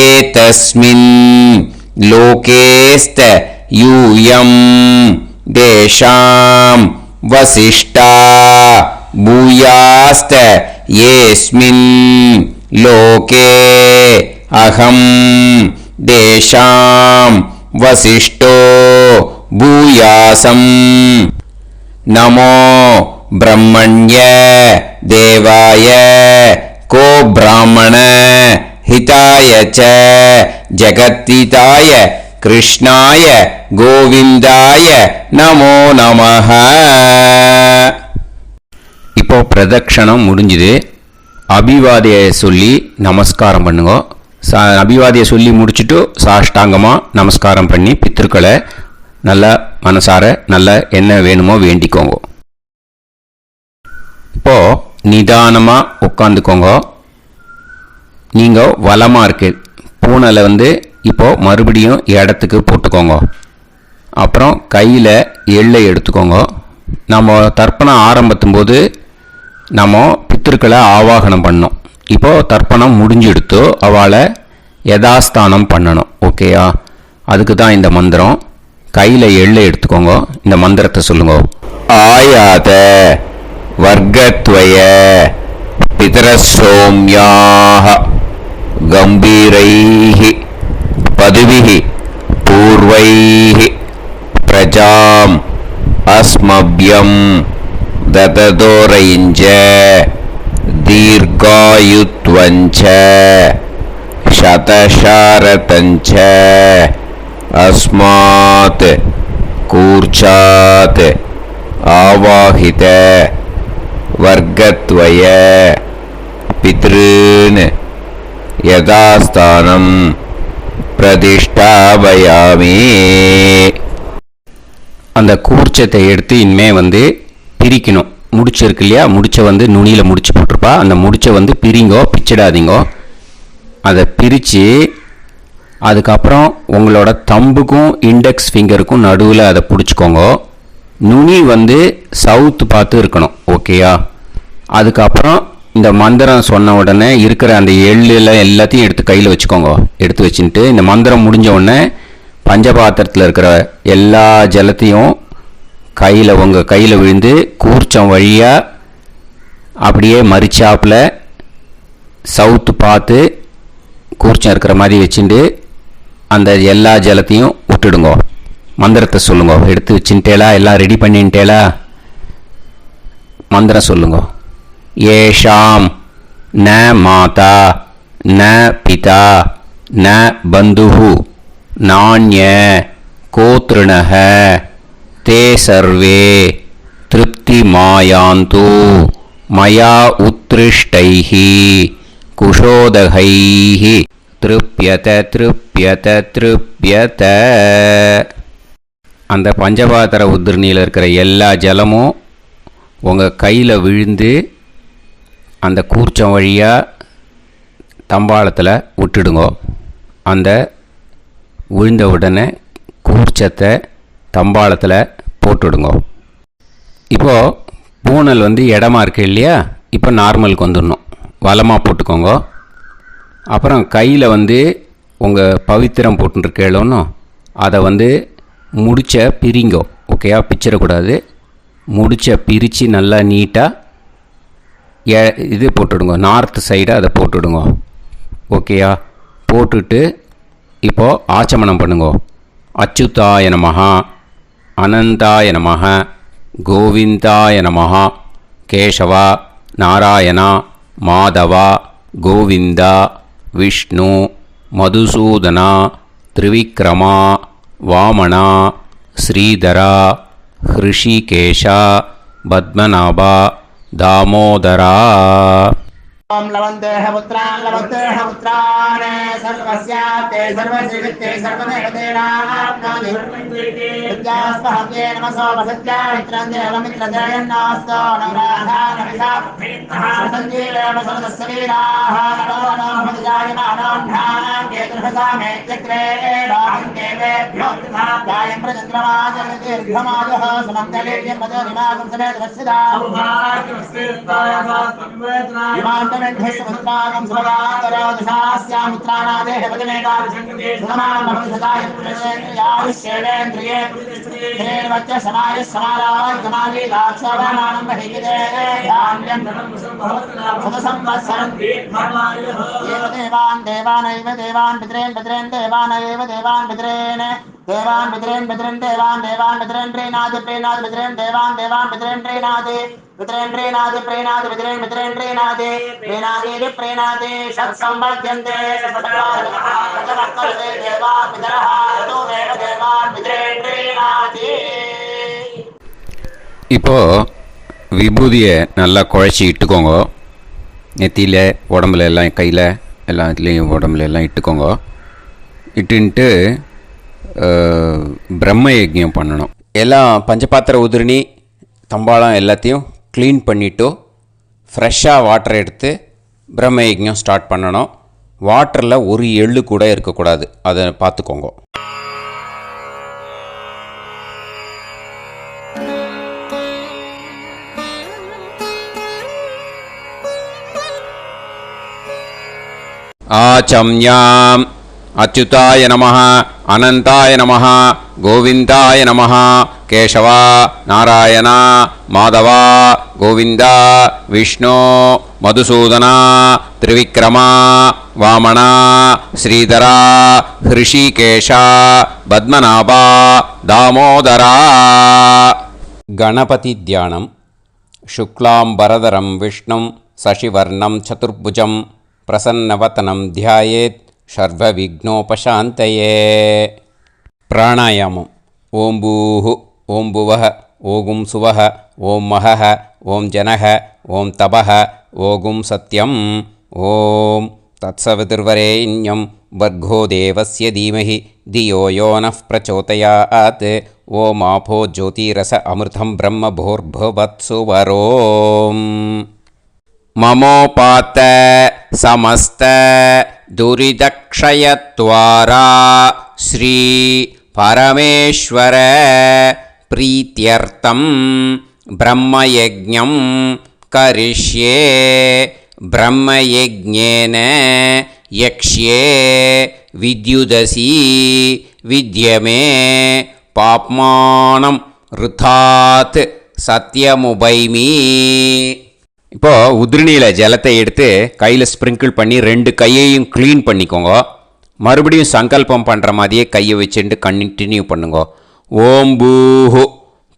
ஏதஸ்மின் லோகேஸ்த யூயம் தேஷாம் வசிஷ்டா பூயாஸ்த ஏஸ்மின் லோகே அகம் தேஷாம் வசிஷ்டோ பூயாசம். நமோ பிரம்மண்ய தேவாய கோ பிராமண ஹிதாய ச ஜகத்ஹிதாய கிருஷ்ணாய கோவிந்தாய நமோ நமஹ. இப்போ பிரதட்சணம் முடிஞ்சுது. அபிவாதியை சொல்லி நமஸ்காரம் பண்ணுங்க. அபிவாதியை சொல்லி முடிச்சுட்டு சாஷ்டாங்கமாக நமஸ்காரம் பண்ணி பித்திருக்களை நல்ல மனசார நல்ல என்ன வேணுமோ வேண்டிக்கோங்க. இப்போ நிதானமாக உட்காந்துக்கோங்க. நீங்கள் வலமாக இருக்கு பூனலை இப்போ மறுபடியும் இடத்துக்கு போட்டுக்கோங்க. அப்புறம் கையில் எள்ளை எடுத்துக்கோங்க. நம்ம தர்ப்பணம் ஆரம்பித்தும் போது நம்ம பித்திருக்களை ஆவாகனம் பண்ணோம். இப்போது தர்ப்பணம் முடிஞ்செடுத்து அவளை யதாஸ்தானம் பண்ணணும். ஓகேயா? அதுக்கு தான் இந்த மந்திரம். கையில் எள்ளை எடுத்துக்கோங்க. இந்த மந்திரத்தை சொல்லுங்க. ஆயாத வர்க்கத்வய பிதரசோம்யாக கம்பீரைஹி பதுவிஹி பூர்வைஹி பிரஜாம் அஸ்மப்யம் தததோரயிஞ்ச தீர்காயுத்வஞ்ச சதசாரதஞ்ச அஸ்மாத் கூர்ச்சாத் ஆவாஹித வர்க்கத்வய பித்ருன் யதாஸ்தானம் பிரதிஷ்டாபயாமி. அந்த கூர்ச்சத்தை எடுத்து இனிமே பிரிக்கணும். முடிச்சு இருக்கு இல்லையா? முடிச்சை நுனியில் முடிச்சு போட்டிருப்பா. அந்த முடிச்சை பிரிங்கோ, பிச்சிடாதீங்கோ. அதை பிரித்து அதுக்கப்புறம் உங்களோட தம்புக்கும் இண்டெக்ஸ் ஃபிங்கருக்கும் நடுவில் அதை பிடிச்சிக்கோங்க. நுனி சவுத்து பார்த்து இருக்கணும். ஓகேயா? அதுக்கப்புறம் இந்த மந்திரம் சொன்ன உடனே இருக்கிற அந்த எள்ளில் எல்லாத்தையும் எடுத்து கையில் வச்சுக்கோங்க. எடுத்து வச்சுட்டு இந்த மந்திரம் முடிஞ்ச உடனே பஞ்சபாத்திரத்தில் இருக்கிற எல்லா ஜலத்தையும் உங்கள் கையில் விழுந்து கூர்ச்சம் வழியாக அப்படியே மறிச்சாப்பில் சவுத்து பார்த்து கூர்ச்சம் இருக்கிற மாதிரி வச்சுட்டு அந்த எல்லா ஜலத்தையும் விட்டுடுங்க. மந்திரத்தை சொல்லுங்க. எடுத்து வச்சுட்டேலா, எல்லாம் ரெடி பண்ணிட்டேலா? மந்திரம் சொல்லுங்க. ஏஷாம் ந மாதா ந பிதா ந பந்துஹு நாண்ய கோத்ருணஹ தே சர்வே திருப்தி மாயாந்து மயா உத்ருஷ்டைஹி குஷோதகைஹி திருப்யத திருப்யத திருப்யத. அந்த பஞ்சபாத்திர உதிரணியில் இருக்கிற எல்லா ஜலமும் உங்கள் கையில் விழுந்து அந்த கூர்ச்சம் வழியாக தம்பாளத்தில் விட்டுடுங்க. அந்த விழுந்த உடனே கூர்ச்சத்தை தம்பாளத்தில் போட்டுடுங்க. இப்போது பூனல் இடமா இருக்கு இல்லையா, இப்போ நார்மலுக்கு வந்துடணும். வலமாக போட்டுக்கோங்க. அப்புறம் கையில் உங்கள் பவித்திரம் போட்டுருக்கேளோன்னு அதை முடிச்ச பிரிங்கோ. ஓகேயா? பிச்சிடக்கூடாது. முடிச்ச பிரித்து நல்லா நீட்டாக இது போட்டுடுங்க. நார்த் சைடை அதை போட்டுடுங்க. ஓகேயா? போட்டுட்டு இப்போது ஆச்சமனம் பண்ணுங்க. அச்சுதாய நமஹ, அனந்தாய நமஹ, கோவிந்தாய நமஹ, கேசவா, நாராயணா, மாதவா, கோவிந்தா, விஷ்ணு, மதுசூதனா, திரிவிக்ரமா, வாமனா, ஸ்ரீதரா, ஹிருஷிகேஷா, பத்மநாபா, தாமோதரா. ओम लवन्तेह पुत्रान् सर्वस्याते सर्वश्रीते सर्वदेवतेनाप्नोति विद्यास्महव्ये नमसो वसत्या मित्रं देवमित्रजयन्नास्तो नवराधानविदाः सञ्जीवेम सर्वस्वीराः नमो मधुजायमानोऽन्धानां केतुर्भसामे चक्रे देवेभ्यो गायं प्रचन्द्रमाजगदीर्घमाजः समन्तलेयं मदनिमागं समेत वत्सदा विमानमेध्यस्वत्रागं सुभगान्तरादशास्यामुत्राणादेह पदमेकाविशङ्कते सुमानभविषदाय पुरुषेन्द्रियाविश्येवेन्द्रिये हेर्वच्च समायः समाराय कमाली दाक्षाभामानं बहिगिदे धान्यं सदसंवत्सरं एव देवान् पितरेन् देवानैव देवान् पितरेन् प्रीणादि पितरेन् देवान् पितरेन् प्रीणादि प्रीणादि षट्संवर्ध्यन्ते देवा पितरः देवान् पितरेन् प्रीणादि. இப்போ விபூதியை நல்லா குழச்சி இட்டுக்கோங்க. நெத்தியில், உடம்புல எல்லாம், கையில் எல்லாத்துலேயும் உடம்புல எல்லாம் இட்டுக்கோங்க. இட்டுன்ட்டு பிரம்ம யஜ்ஞம் பண்ணணும். எல்லாம் பஞ்சபாத்திர உதிரணி தம்பாளம் எல்லாத்தையும் க்ளீன் பண்ணிவிட்டு ஃப்ரெஷ்ஷாக வாட்டர் எடுத்து பிரம்ம யஜ்ஞம் ஸ்டார்ட் பண்ணணும். வாட்டரில் ஒரு எள்ளு கூட இருக்கக்கூடாது, அதை பார்த்துக்கோங்க. ஆச்சம்யாம் அச்சுதாய நமஹ, அனந்தாய நமஹ, கோவிந்தாய நமஹ, கேசவா, நாராயணா, மாதவா, கோவிந்தா, விஷ்ணு, மதுசூதனா, திரிவிக்ரமா, வாமனா, ஸ்ரீதரா, ஹிருஷிகேஷா, பத்மநாபா, தாமோதரா. கணபதி தியானம். சுக்லாம்பரதரம் விஷ்ணும் சசிவர்ணம் சதுர்புஜம் பிரசன்னவதனம் தியாயேத் சர்வவிக்னோபசாந்தயே. பிராணாயாமம். ஓம் பூஹு, ஓம் புவஹ, ஓகும் சுவஹ, ஓம் மஹஹ, ஓம் ஜனஹ, ஓம் தபஹ, ஓகும் சத்யம். ஓம் தத்சவிதுர்வரேண்யம் வர்கோ தேவஸ்ய தீமஹி தியோ யோ நः பிரச்சோதயாத். ஓம் ஆபோ ஜோதிரஸ அமிர்தம் பிரம்ம பூர்புவத்சு வரோம். மமோபாத்த சமஸ்த துரிதக்ஷயத்வாரா ஸ்ரீ பரமேஸ்வர பிரீத்யர்த்தம் பிரம்மயஜ்ஞம் கரிஷ்யே பிரம்மயஜ்ஞேன யக்ஷ்யே வித்யுதசி வித்யமே பாப்மானம் ருதாத் சத்யமுபைமி. இப்போது உதிரணியில் ஜலத்தை எடுத்து கையில் ஸ்ப்ரிங்கிள் பண்ணி 2 கையையும் க்ளீன் பண்ணிக்கோங்க. மறுபடியும் சங்கல்பம் பண்ணுற மாதிரியே கையை வச்சுட்டு கண்டினியூ பண்ணுங்க. ஓம் பூஹு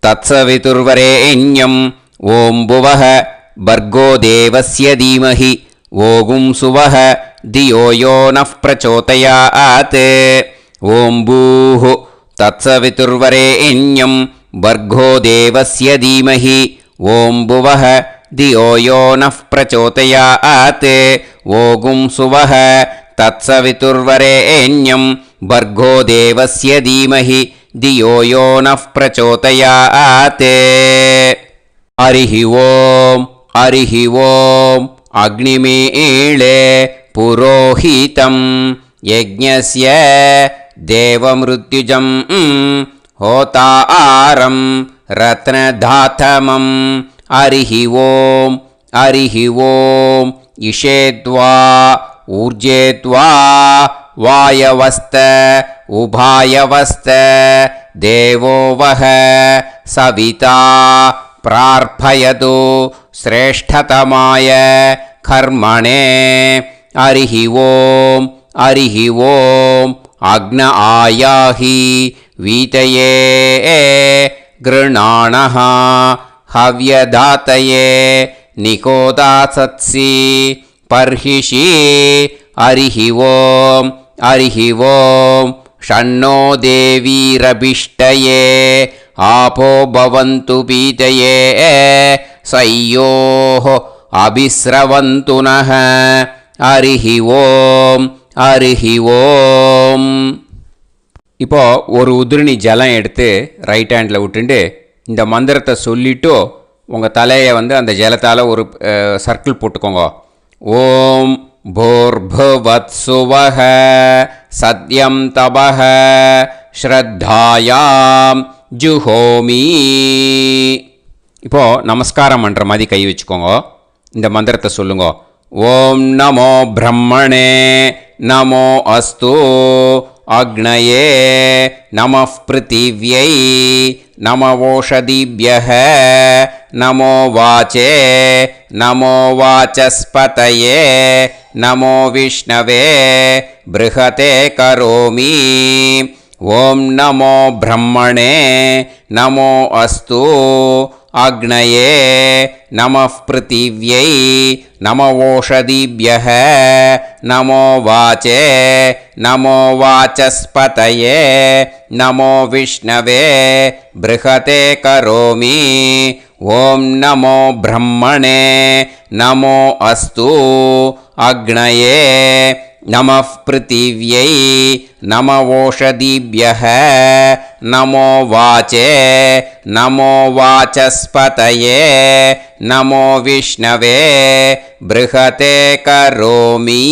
தத்சவிதுர்வரேண்யம் ஓம் புவஹ பர்கோ தேவஸ்ய தீமஹி ஓகும் சுவஹ தியோ யோ நஃப் பிரச்சோதயாத். ஓம் பூஹு தத்சவிதுர்வரேண்யம் பர்கோ தேவஸ்ய தீமஹி ஓம் புவஹ தியோ யோ நஃப் பிரச்சோதயாத். ஓகும் சுவஹ தத்சவிதுர்வரேண்யம் பர்கோ தேவஸ்ய தீமஹி தியோ யோ நஃப் பிரச்சோதயாத். ஹரிஹி ஓம் ஹரிஹி ஓம் அக்னிமீளே புரோஹிதம் யஜ்ஞஸ்ய தேவமிருத்யுஜம் ஹோதாரம் ரத்னதாதமம். ஹரிஹி ஓம் ஹரிஹி ஓம் இஷேத்வா ஊர்ஜேத்வா வாயவஸ்த உபாயவஸ்த தேவோ வஹ சவிதா பிரார்ப்பயது ஸ்ரேஷ்டதமாய கர்மணே. ஹரிஹி ஓம் ஹரிஹி ஓம் அக்ன ஆயாஹி வீதயே கிருணாணஹ ஹவ்யதாத்தயே நிகோதாசத்சி பர்ஹிஷி. ஹரிஹி ஓம் ஹரிஹி ஓம் ஷண்ணோ தேவீரபிஷ்டயே ஆபோ பவந்து பீதயே சய்யோஹ அபிஸ்ரவந்து நஹ. ஹரிஹி ஓம் ஹரிஹி ஓம். இப்போ ஒரு உதிரணி ஜலம் எடுத்து ரைட் ஹேண்டில் விட்டுண்டு இந்த மந்திரத்தை சொல்லிவிட்டு உங்கள் தலையை அந்த ஜலத்தால் ஒரு சர்க்கிள் போட்டுக்கோங்க. ஓம் பூர்புவத்சுவஹ சத்யம் தபஹ ஸ்ரத்தாயாம் ஜுஹோமி. இப்போது நமஸ்காரம் பண்ணுற மாதிரி கை வச்சுக்கோங்க. இந்த மந்திரத்தை சொல்லுங்க. ஓம் நமோ பிரம்மணே நமோ அஸ்து அக்னயே நமः பிருத்திவ்யை நமவோஷதிभ्यः நமோ வாச்சே நமோ வாசஸ்பதயே நமோ விஷ்ணவே ப்ருஹதே கரோமி. ஓம் நமோ பிரம்மணே நமோ அஸ்து அக்னயே நமः பிருத்திவ்யை நமவோஷதிभ्यः நமோ வாச்சே நமோ வாசஸ்பதயே நமோ விஷ்ணவே ப்ருஹதே கரோமி. ஓம் நமோ பிரம்மணே நமோ அஸ்து அக்னயே நமः பிருத்திவ்யை நமவோஷதிभ्यः நமோ வாச்சே நமோ வாசஸ்பதயே நமோ விஷ்ணவே ப்ருஹதே கரோமி.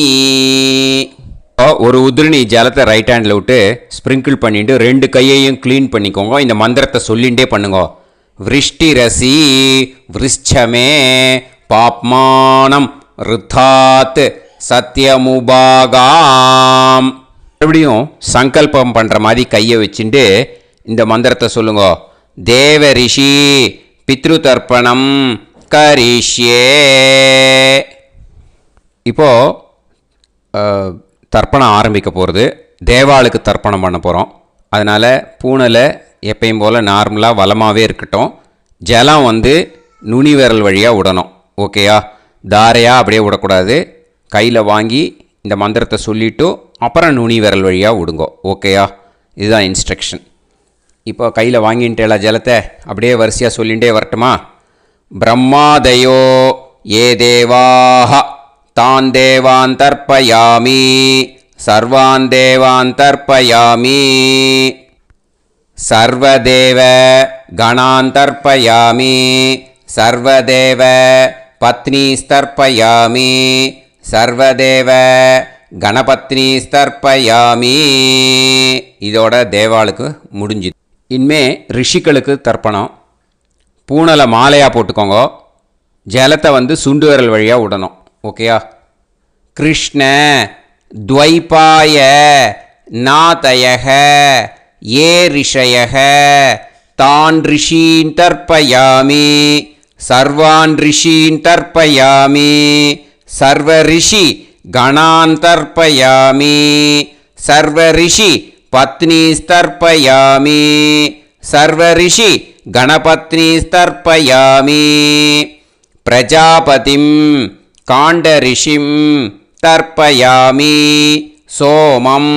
ஒரு உதிரணி ஜலத்தை ரைட் ஹேண்டில் விட்டு ஸ்ப்ரிங்கிள் பண்ணிட்டு 2 கையையும் க்ளீன் பண்ணிக்கோங்க. இந்த மந்திரத்தை சொல்லிகிட்டே பண்ணுங்க. விருஷ்டிரசி விருஷ்சமே பாப்மானம் ருத்தாத் சத்யமுபாகாம். மறுபடியும் சங்கல்பம் பண்ணுற மாதிரி கையை வச்சுட்டு இந்த மந்திரத்தை சொல்லுங்க. தேவ ரிஷி பித்ரு தர்ப்பணம் கரிஷ்யே. இப்போது தர்ப்பணம் ஆரம்பிக்க போகிறது. தேவாளுக்கு தர்ப்பணம் பண்ண போகிறோம். அதனால் பூனலை எப்பயும் போல் நார்மலாக வளமாகவே இருக்கட்டும். ஜலம் நுனி விரல் வழியாக விடணும். ஓகேயா? தாரையாக அப்படியே விடக்கூடாது. கையில் வாங்கி இந்த மந்திரத்தை சொல்லிவிட்டு அப்புறம் நுனி விரல் வழியாக விடுங்கோ. ஓகேயா? இதுதான் இன்ஸ்ட்ரக்ஷன். இப்போ கையில் வாங்கின்ட்டேல ஜலத்தை அப்படியே வரிசையாக சொல்லிகிட்டே வரட்டுமா? பிரம்மாதயோ ஏ தேவாஹ தான் தேவான் தர்ப்பயாமி சர்வான் தேவான் தர்ப்பயாமி சர்வதேவ கணான் தர்ப்பயாமி சர்வதேவ பத்னீஸ்தர்ப்பயாமி சர்வதேவ கணபத்னீஸ்தர்ப்பயாமி. இதோட தேவாளுக்கு முடிஞ்சுது. இனிமே ரிஷிகளுக்கு தர்ப்பணம். பூனலை மாலையாக போட்டுக்கோங்க. ஜலத்தை சுண்டு விரல் வழியாக விடணும். ஓகேயா? கிருஷ்ண துவைபாய நாதயக ஏ ரிஷயக தான் ரிஷீன் தர்ப்பயாமி சர்வான் ரிஷீன் தர்ப்பயாமி சர்வ ரிஷி கணான் தர்ப்பயாமி சர்வ ரிஷி பத்னீஸ்தர்ப்பயாமி சர்வ ரிஷி கணபத்னீஸ்தர்ப்பயாமி பிரஜாபதிம் காண்டரிஷிம் தர்ப்பயாமி சோமம்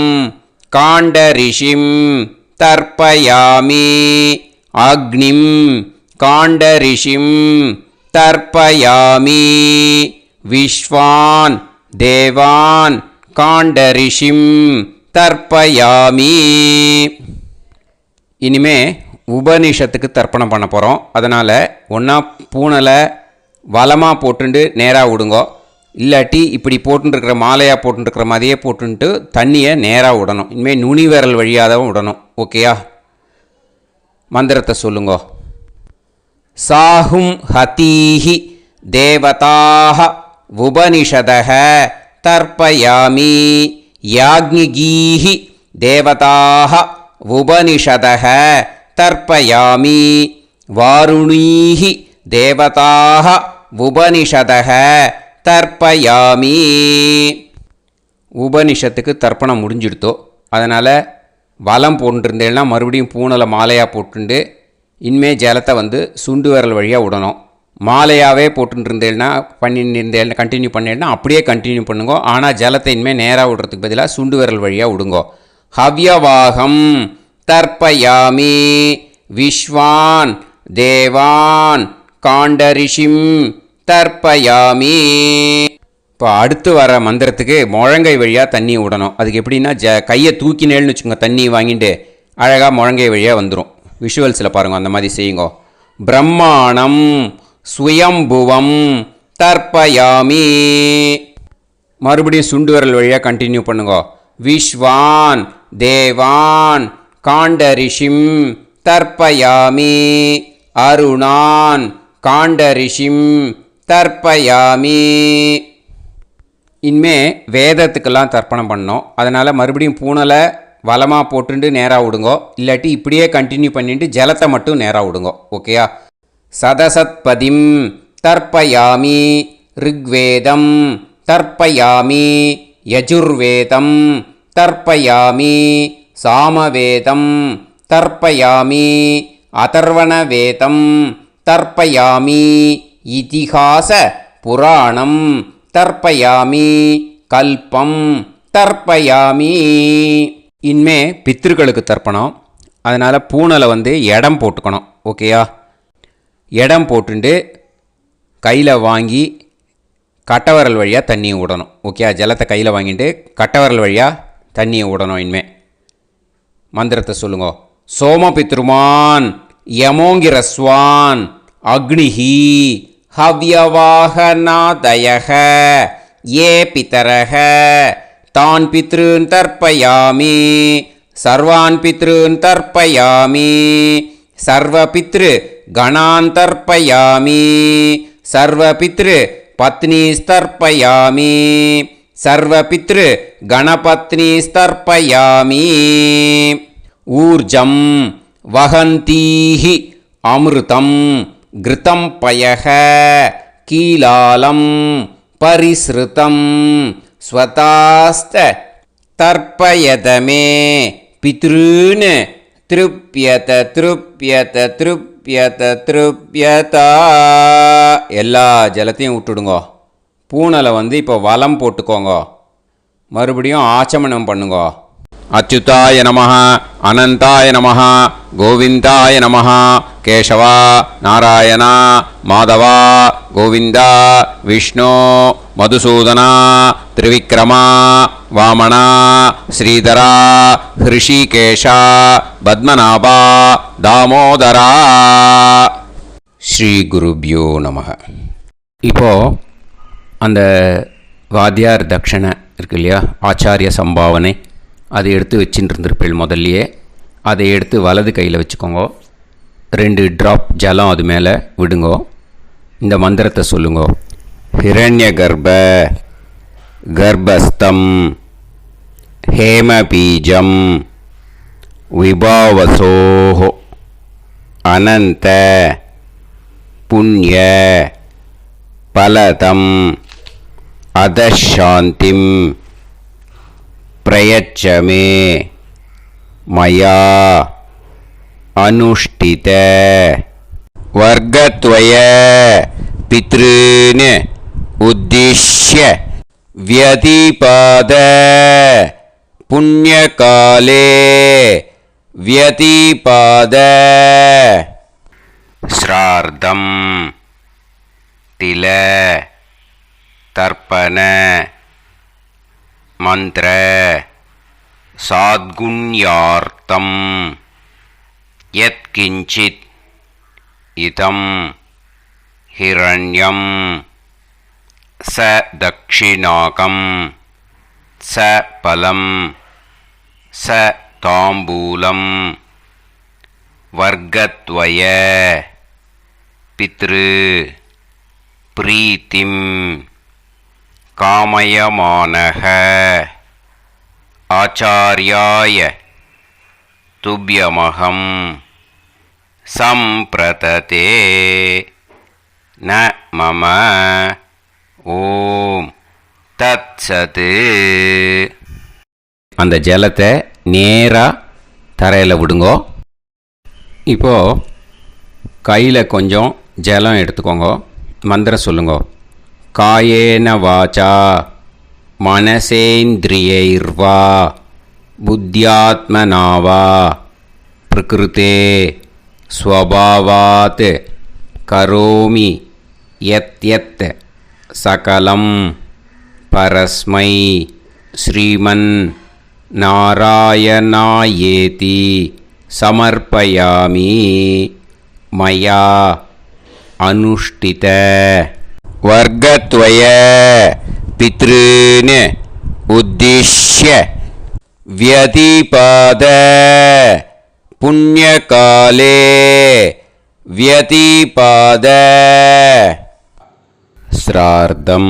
காண்டரிஷிம் தர்ப்பயாமி அக்னிம் காண்டரிஷிம் தர்ப்பயாமி விஸ்வான் தேவான் காண்டரிஷிம் தர்ப்பயாமி. இனிமே உபனிஷத்துக்கு தர்ப்பணம் பண்ண போகிறோம். அதனால் ஒன்றா பூனலை வலமாக போட்டுண்டு நேராக விடுங்கோ, இல்லாட்டி இப்படி போட்டுருக்கிற மாலையாக போட்டுருக்கிற மாதிரியே போட்டுன்ட்டு தண்ணியை நேராக விடணும். இனிமேல் நுனி விரல் வழியாக தான் விடணும். ஓகேயா? மந்திரத்தை சொல்லுங்கோ. சாஹும் ஹதீஹி தேவதாக உபனிஷதக தர்ப்பயாமி யாக்ஞிகீஹி தேவதாக உபனிஷதக தர்ப்பயாமி வாருணீஹி தேவதாக உபனிஷதக தர்ப்பயாமி. உபனிஷத்துக்கு தர்ப்பணம் முடிஞ்சிடுத்தோ, அதனால் வலம் போட்டுருந்தேன்னா மறுபடியும் பூனலை மாலையாக போட்டுண்டு இனிமே ஜலத்தை சுண்டு விரல் வழியாக விடணும். மாலையாகவே போட்டுருந்தேன்னா பண்ணிருந்தேன்னா கண்டினியூ பண்ணேன்னா அப்படியே கண்டினியூ பண்ணுங்கோ. ஆனால் ஜலத்தை இனிமேல் நேராக விடுறதுக்கு பதிலாக சுண்டு விரல் வழியாக விடுங்கோ. ஹவ்யவாகம் தர்ப்பயாமி விஸ்வான் தேவான் காண்டரிஷிம் தர்ப்பயாமி. இப்போ அடுத்து வர மந்திரத்துக்கு முழங்கை வழியாக தண்ணி விடணும். அதுக்கு எப்படின்னா கையை தூக்கினேன்னு வச்சுக்கோங்க, தண்ணி வாங்கிட்டு அழகாக முழங்கை வழியாக வந்துடும். விஷுவல்ஸில் பாருங்கள், அந்த மாதிரி செய்யுங்கோ. பிரம்மாணம் சுயம்புவம் தர்ப்பயாமி. மறுபடியும் சுண்டு விரல் வழியாக கண்டினியூ பண்ணுங்கோ. விஸ்வான் தேவான் காண்டரிஷிம் தர்ப்பயாமி அருணான் காண்டரிஷிம் தர்ப்பயாமி. இனிமே வேதத்துக்கெல்லாம் தர்ப்பணம் பண்ணோம். அதனால் மறுபடியும் பூனலை வலமாக போட்டுண்டு நேராக விடுங்கோ, இல்லாட்டி இப்படியே கண்டினியூ பண்ணிட்டு ஜலத்தை மட்டும் நேராக விடுங்கோ. ஓகேயா? சதசத்பதிம் தர்ப்பயாமி ரிக்வேதம் தர்ப்பயாமி யஜுர்வேதம் தர்ப்பயாமி சாமவேதம் தர்ப்பயாமி அதர்வணவேதம் தர்ப்பயாமி இதிஹாச புராணம் தர்ப்பயாமி கல்பம் தர்ப்பயாமி. இனிமே பித்ருக்களுக்கு தர்ப்பணம். அதனால் பூனலை இடம் போட்டுக்கணும். ஓகேயா? இடம் போட்டுண்டு கையில் வாங்கி கட்டவரல் வழியாக தண்ணியை விடணும். ஓகே? ஜலத்தை கையில் வாங்கிட்டு கட்டவரல் வழியாக தண்ணியை விடணும். இனிமே மந்திரத்தை சொல்லுங்க. சோமபித்ருமான் யமோங்கிரஸ்வான் அக்னிஹி ஹவ்யவாகநாதயக ஏ பிதரக தான் பித்ருன் தர்ப்பயாமி சர்வான் பித்ருன் தர்ப்பயாமி சர்வபித்ரு கணான் தர்ப்பயாமி சர்வபித்ரு பத்னீஸ்தர்ப்பயாமி சர்வபித்ரு கணபத்னீஸ்தர்ப்பயாமி. ஊர்ஜம் வஹந்தீஹி அமிர்தம் கிருதம் பயக கீலாலம் பரிஸ்ருதம் ஸ்வதாஸ்த தர்ப்பயதமே பித்ருன் திருப்யத திருப்யத திருப்யத திருப்யதா. எல்லா ஜலத்தையும் விட்டுடுங்கோ. பூனலை இப்போ வலம் போட்டுக்கோங்க. மறுபடியும் ஆச்சமனம் பண்ணுங்கோ. அச்சுதாய நமஹ அனந்தாய நமஹ கோவிந்தாய நமஹ கேசவா நாராயணா மாதவா கோவிந்தா விஷ்ணு மதுசூதனா திரிவிக்ரமா வாமனா ஸ்ரீதரா ஹிருஷிகேஷா பத்மநாபா தாமோதரா. ஸ்ரீ குருப்யோ நமஹ. இப்போது அந்த வாத்தியார் தட்சணை இருக்கு இல்லையா, ஆச்சாரிய சம்பாவனை, அதை எடுத்து வச்சுட்டு இருந்திருப்பேள். முதல்லையே அதை எடுத்து வலது கையில் வச்சுக்கோங்க. 2 ட்ராப் ஜலம் அது மேலே விடுங்கோ. இந்த மந்திரத்தை சொல்லுங்கோ. हिरण्यगर्भ गर्भस्थं हेमबीजं विभावसोः अनन्त पुण्य फलदम् अधशान्तिं प्रयच्छ मे मया अनुष्ठित वर्गद्वय पितॄन् उद्दिश्य व्यतिपाद पुण्यकाले व्यतिपाद श्रार्धं तिल तर्पण मंत्र साद्गुण्यार्थं यत्किंचित् इदं हिरण्यं स दक्षिणाकं स फलं स ताम्बूलं वर्गद्वय पितृ प्रीतिं कामयमानः आचार्याय तुभ्यमहं सम्प्रतते न मम ஓம் தத்சது. அந்த ஜலத்தை நேராக தரையில் விடுங்கோ. இப்போது கையில் கொஞ்சம் ஜலம் எடுத்துக்கோங்க. மந்திரம் சொல்லுங்க. காயேன வாச்சா மனசேந்திரியைர்வா புத்தியாத்மனாவா பிரகிருதே ஸ்வபாவாத் கரோமி யத் யத் சகலம் பரஸ்மை ஸ்ரீமன் நாராயணாயேதி சமர்ப்பயாமி மயா அனுஷ்டித வர்கத்வய பித்ருன் உத்திஷ்ய व्यतिपाद पुण्यकाले व्यतिपाद श्रार्धं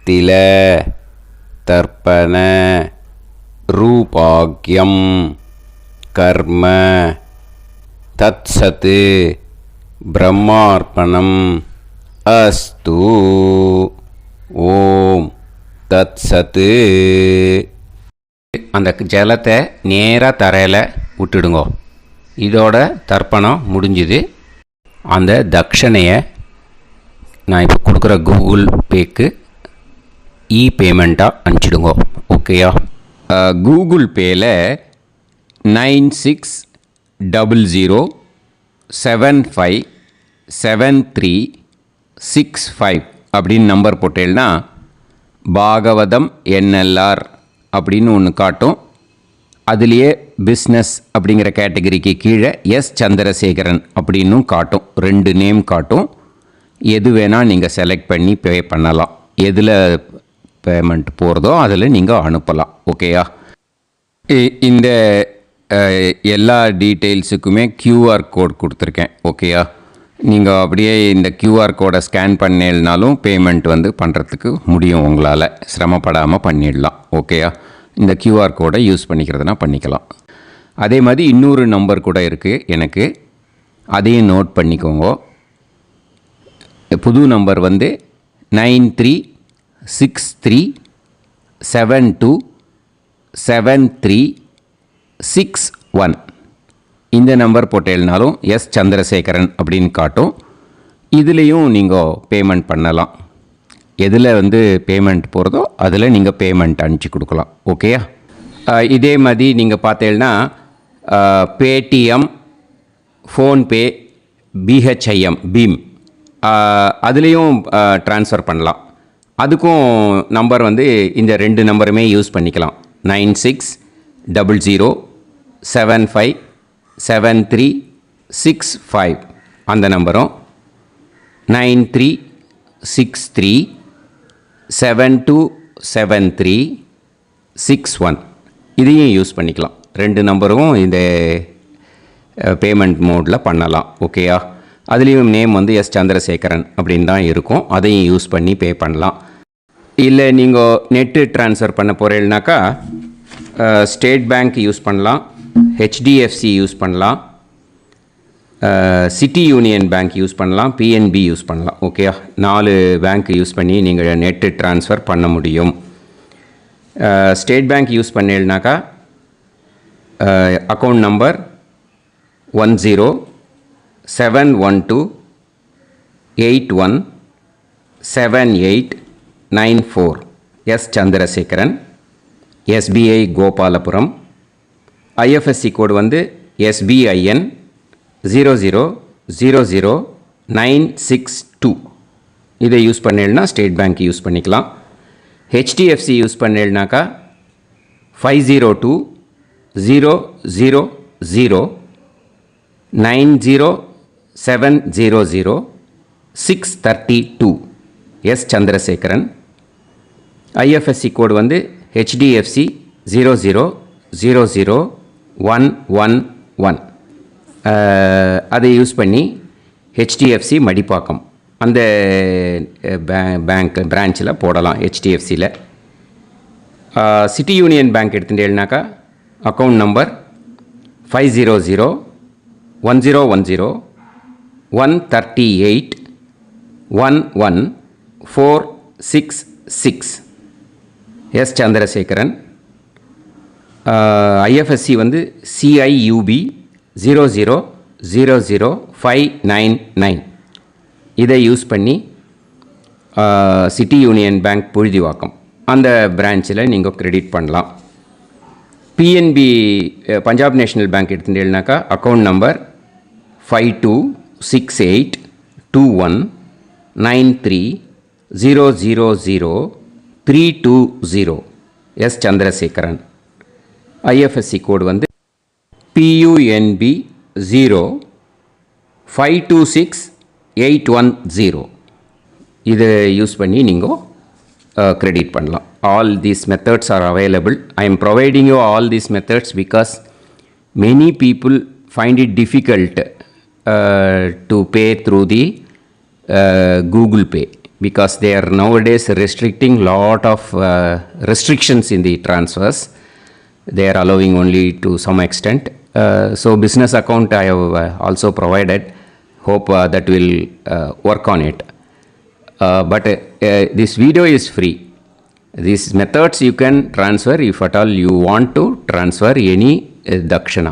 तिल तर्पण रूपाग्यं कर्म तत्सत् ब्रह्मार्पणम् अस्तु. ओम तत्सत्. அந்த ஜலத்தை நேராக தரையில் விட்டுடுங்கோ. இதோட தர்ப்பணம் முடிஞ்சுது. அந்த தட்சணையை நான் இப்போ கொடுக்குற கூகுள் பேக்கு பேமெண்ட்டாக அனுப்பிச்சிடுங்கோ. ஓகேயா? கூகுள் பேயில் 9600757365 அப்படின்னு நம்பர் போட்டேன்னா பாகவதம் NLR அப்படின்னு ஒன்று காட்டும். அதுலேயே பிஸ்னஸ் அப்படிங்கிற கேட்டகரிக்கு கீழே எஸ் சந்திரசேகரன் அப்படின்னும் காட்டும். 2 நேம் காட்டும். எது வேணால் நீங்கள் செலக்ட் பண்ணி பே பண்ணலாம். எதில் பேமெண்ட் போகிறதோ அதில் நீங்கள் அனுப்பலாம். ஓகேயா? இந்த எல்லா டீட்டெயில்ஸுக்குமே QR கோட் கொடுத்துருக்கேன். ஓகேயா? நீங்கள் அப்படியே இந்த QR கோடை ஸ்கேன் பண்ணேனாலும் பேமெண்ட் பண்ணுறதுக்கு முடியும். உங்களால் சிரமப்படாமல் பண்ணிடலாம். ஓகேயா? இந்த QR கோடை யூஸ் பண்ணிக்கிறதுனா பண்ணிக்கலாம். அதே மாதிரி இன்னொரு நம்பர் கூட இருக்குது எனக்கு. அதையும் நோட் பண்ணிக்கோங்க. புது நம்பர் 9363727361. இந்த நம்பர் போட்டேல்னாலும் எஸ் சந்திரசேகரன் அப்படின்னு காட்டும். இதுலேயும் நீங்கள் பேமெண்ட் பண்ணலாம். எதில் பேமெண்ட் போகிறதோ அதில் நீங்கள் பேமெண்ட் அனுப்பிச்சி கொடுக்கலாம். ஓகேயா? இதே மாதிரி நீங்கள் பார்த்தேன்னா பேடிஎம், ஃபோன்பே, BHIM பீம் அதுலேயும் ட்ரான்ஸ்ஃபர் பண்ணலாம். அதுக்கும் நம்பர் இந்த 2 நம்பருமே யூஸ் பண்ணிக்கலாம். 9600757365 அந்த நம்பரும் 9363727361 இதையும் யூஸ் பண்ணிக்கலாம். 2 நம்பரும் இந்த பேமெண்ட் மோடில் பண்ணலாம். ஓகேயா? அதுலேயும் நேம் வந்து எஸ் சந்திரசேகரன் அப்படின்னு தான் இருக்கும். அதையும் யூஸ் பண்ணி பே பண்ணலாம். இல்லை நீங்கள் நெட்டு ட்ரான்ஸ்ஃபர் பண்ண போகிறீங்கனாக்கா ஸ்டேட் பேங்க் யூஸ் பண்ணலாம், ஹெச்டிஎஃப்சி யூஸ் பண்ணலாம், சிட்டி யூனியன் பேங்க் யூஸ் பண்ணலாம், பிஎன்பி யூஸ் பண்ணலாம். ஓகே, 4 பேங்க் யூஸ் பண்ணி நீங்கள் நெட்டு ட்ரான்ஸ்ஃபர் பண்ண முடியும். ஸ்டேட் பேங்க் யூஸ் பண்ணீங்கனாக்கா account number 1071281789 S Chandrasekaran, SBI Gopalapuram. IFSC code வந்து SBIN 0000962. இதை யூஸ் பண்ணீங்கன்னா ஸ்டேட் பேங்க் யூஸ் பண்ணிக்கலாம். ஹெச்டிஎஃப்சி யூஸ் பண்ணீங்கனாக்கா 5020090700 எஸ் சந்திரசேகரன். ஐஎஃப்எஸ்சி கோடு வந்து HDFC 0000111. அதை யூஸ் பண்ணி HDFC மடிப்பாக்கம் அந்த பேங்க் பிரான்ச்சில் போடலாம். HDFCயில் சிட்டி யூனியன் பேங்க் எடுத்துட்டேன்னாக்கா account number 5001001381146 S Chandrasekaran. IFSC வந்து CIUB 0000599. இதை யூஸ் பண்ணி சிட்டி யூனியன் பேங்க் புழுதிவாக்கம் அந்த பிரான்ச்சில் நீங்கள் கிரெடிட் பண்ணலாம். பிஎன்பி பஞ்சாப் நேஷ்னல் பேங்க் எடுத்துட்டேன்னாக்கா account number 52682193000320 S Chandrasekaran. IFSC code வந்து PUNB 0526810. இதை யூஸ் பண்ணி நீங்கள் கிரெடிட் பண்ணலாம். All these methods are available. I am providing you all these methods because many people find it difficult to pay through the Google Pay because they are nowadays restricting lot of restrictions in the transfers. They are allowing only to some extent. So business account I have also provided. Hope that will work on it. But this video is free. These methods you can transfer if at all you want to transfer any dakshana.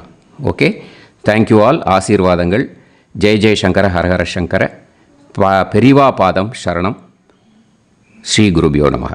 Okay. Thank you all. ஆசீர்வாதங்கள். ஜெய் ஜெய் சங்கர ஹரஹர சங்கர. பெரிவா பாதம் சரணம். ஸ்ரீ குருபியோ நமஹ.